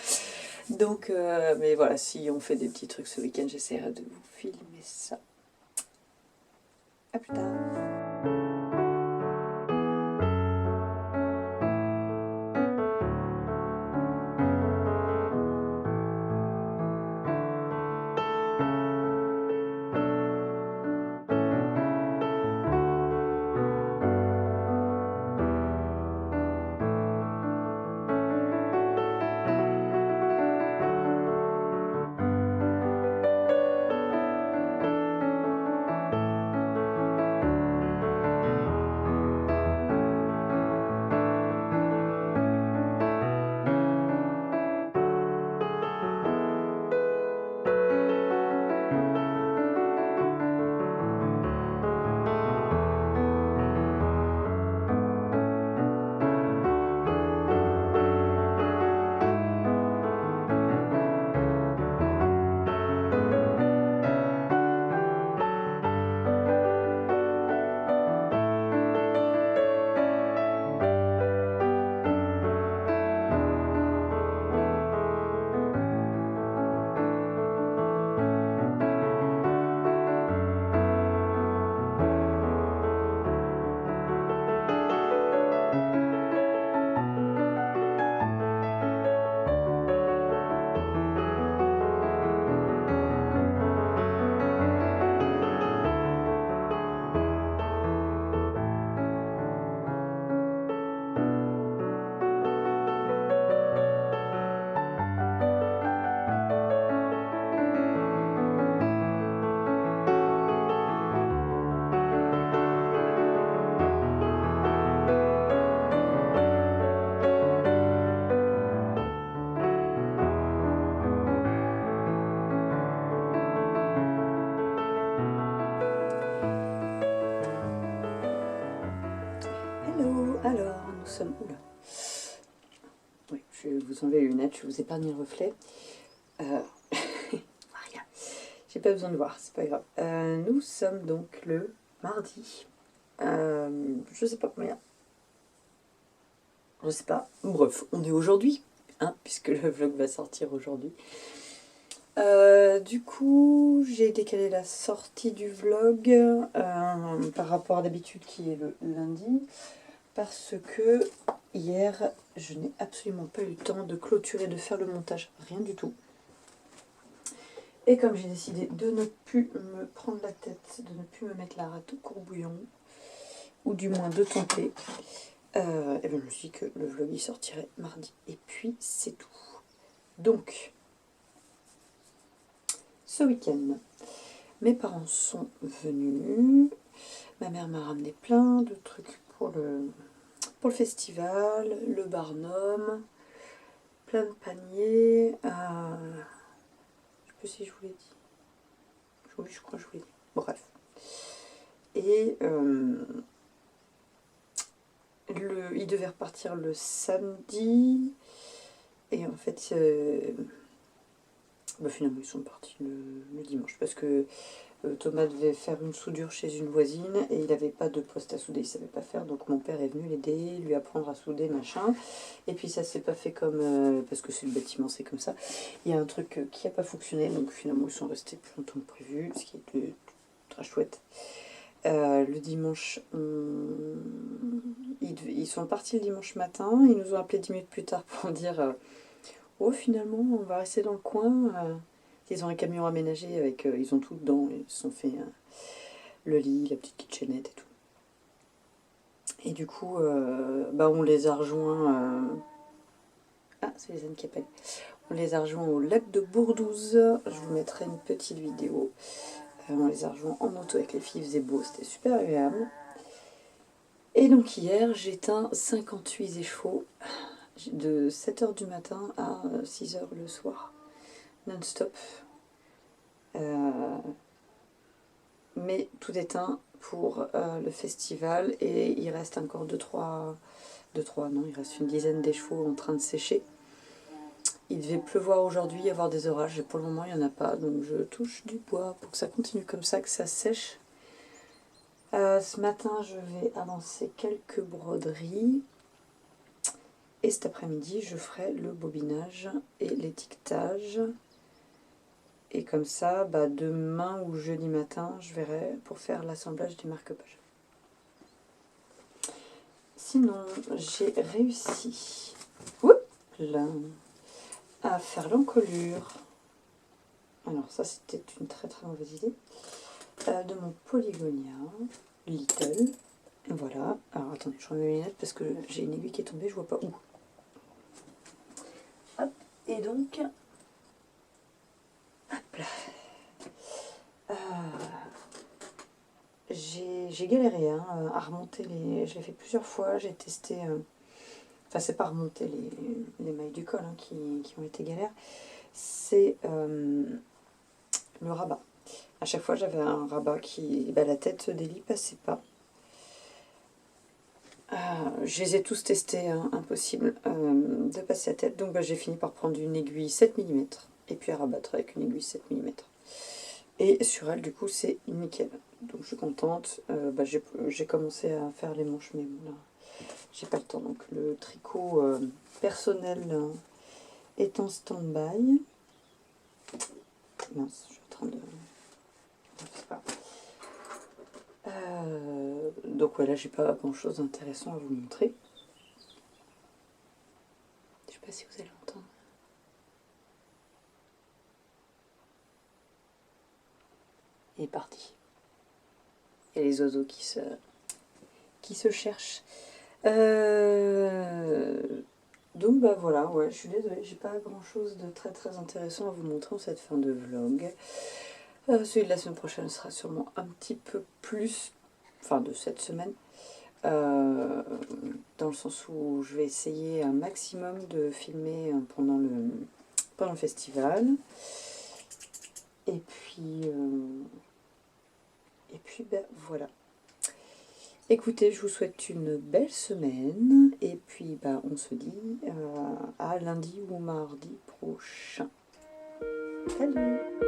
[SPEAKER 1] Donc, mais voilà, si on fait des petits trucs ce week-end, j'essaierai de vous filmer ça. À plus tard. Alors, nous sommes... Oula. Oui, je vais vous enlever les lunettes, je vous épargne le reflet. Rien. J'ai pas besoin de voir, c'est pas grave. Nous sommes donc le mardi. Je sais pas combien. Je sais pas. Bref, on est aujourd'hui, hein, puisque le vlog va sortir aujourd'hui. Du coup, j'ai décalé la sortie du vlog par rapport à d'habitude qui est le lundi. Parce que hier, je n'ai absolument pas eu le temps de clôturer, de faire le montage, rien du tout. Et comme j'ai décidé de ne plus me prendre la tête, de ne plus me mettre la rate au courbouillon, ou du moins de tenter, Et bien je me suis dit que le vlog il sortirait mardi. Et puis c'est tout. Donc, ce week-end, mes parents sont venus. Ma mère m'a ramené plein de trucs pour le festival, le Barnum, plein de paniers. Je sais plus si je vous l'ai dit. Oui, je crois que je vous l'ai dit. Bref. Et il devait repartir le samedi. Et en fait, finalement, ils sont partis le dimanche. Parce que Thomas devait faire une soudure chez une voisine. Et il n'avait pas de poste à souder. Il ne savait pas faire. Donc mon père est venu l'aider, lui apprendre à souder, machin. Et puis ça s'est pas fait comme... parce que c'est le bâtiment, c'est comme ça. Il y a un truc qui n'a pas fonctionné. Donc finalement, ils sont restés plus longtemps que prévu. Ce qui était très chouette. Le dimanche, ils sont partis le dimanche matin. Ils nous ont appelé 10 minutes plus tard pour dire oh, finalement, on va rester dans le coin. Ils ont un camion aménagé avec. Ils ont tout dedans. Ils se sont fait le lit, la petite kitchenette et tout. Et du coup, on les a rejoints. Ah, c'est les ânes qui appellent. On les a rejoints au lac de Bourdouze. Je vous mettrai une petite vidéo. On les a rejoints en moto avec les filles, il faisait beau, c'était super agréable. Et donc hier, j'éteins 58 échevaux de 7h du matin à 6h le soir, non-stop. Mais tout éteint pour le festival et il reste encore 2-3, non, il reste une dizaine d'échevaux en train de sécher. Il devait pleuvoir aujourd'hui, y avoir des orages, et pour le moment il n'y en a pas, donc je touche du bois pour que ça continue comme ça, que ça sèche. Ce matin, je vais avancer quelques broderies. Et cet après-midi, je ferai le bobinage et l'étiquetage. Et comme ça, demain ou jeudi matin, je verrai pour faire l'assemblage du marque-page. Sinon, j'ai réussi à faire l'encolure. Alors ça, c'était une très très mauvaise idée. De mon Polygonia Little. Voilà. Alors attendez, je remets mes lunettes parce que j'ai une aiguille qui est tombée, je vois pas où. Hop. Et donc, hop là. J'ai galéré à remonter les... Je l'ai fait plusieurs fois, j'ai testé... Enfin, c'est pas remonter les mailles du col qui ont été galères. C'est le rabat. À chaque fois, j'avais un rabat qui... la tête des lits passait pas. Je les ai tous testés, impossible de passer la tête. Donc j'ai fini par prendre une aiguille 7 mm et puis à rabattre avec une aiguille 7 mm. Et sur elle, du coup, c'est nickel. Donc je suis contente. J'ai commencé à faire les manches, mais bon, là, j'ai pas le temps. Donc le tricot personnel est en stand-by. Mince, je suis en train de... Je sais pas. Donc voilà, j'ai pas grand chose d'intéressant à vous montrer. Je sais pas si vous allez l'entendre. Il est parti. Il y a les oiseaux qui se cherchent. Donc voilà, ouais, je suis désolée, j'ai pas grand chose de très très intéressant à vous montrer en cette fin de vlog. Celui de la semaine prochaine sera sûrement un petit peu plus, enfin de cette semaine, dans le sens où je vais essayer un maximum de filmer pendant le festival. Et puis voilà. Écoutez, je vous souhaite une belle semaine et puis on se dit à lundi ou mardi prochain. Salut!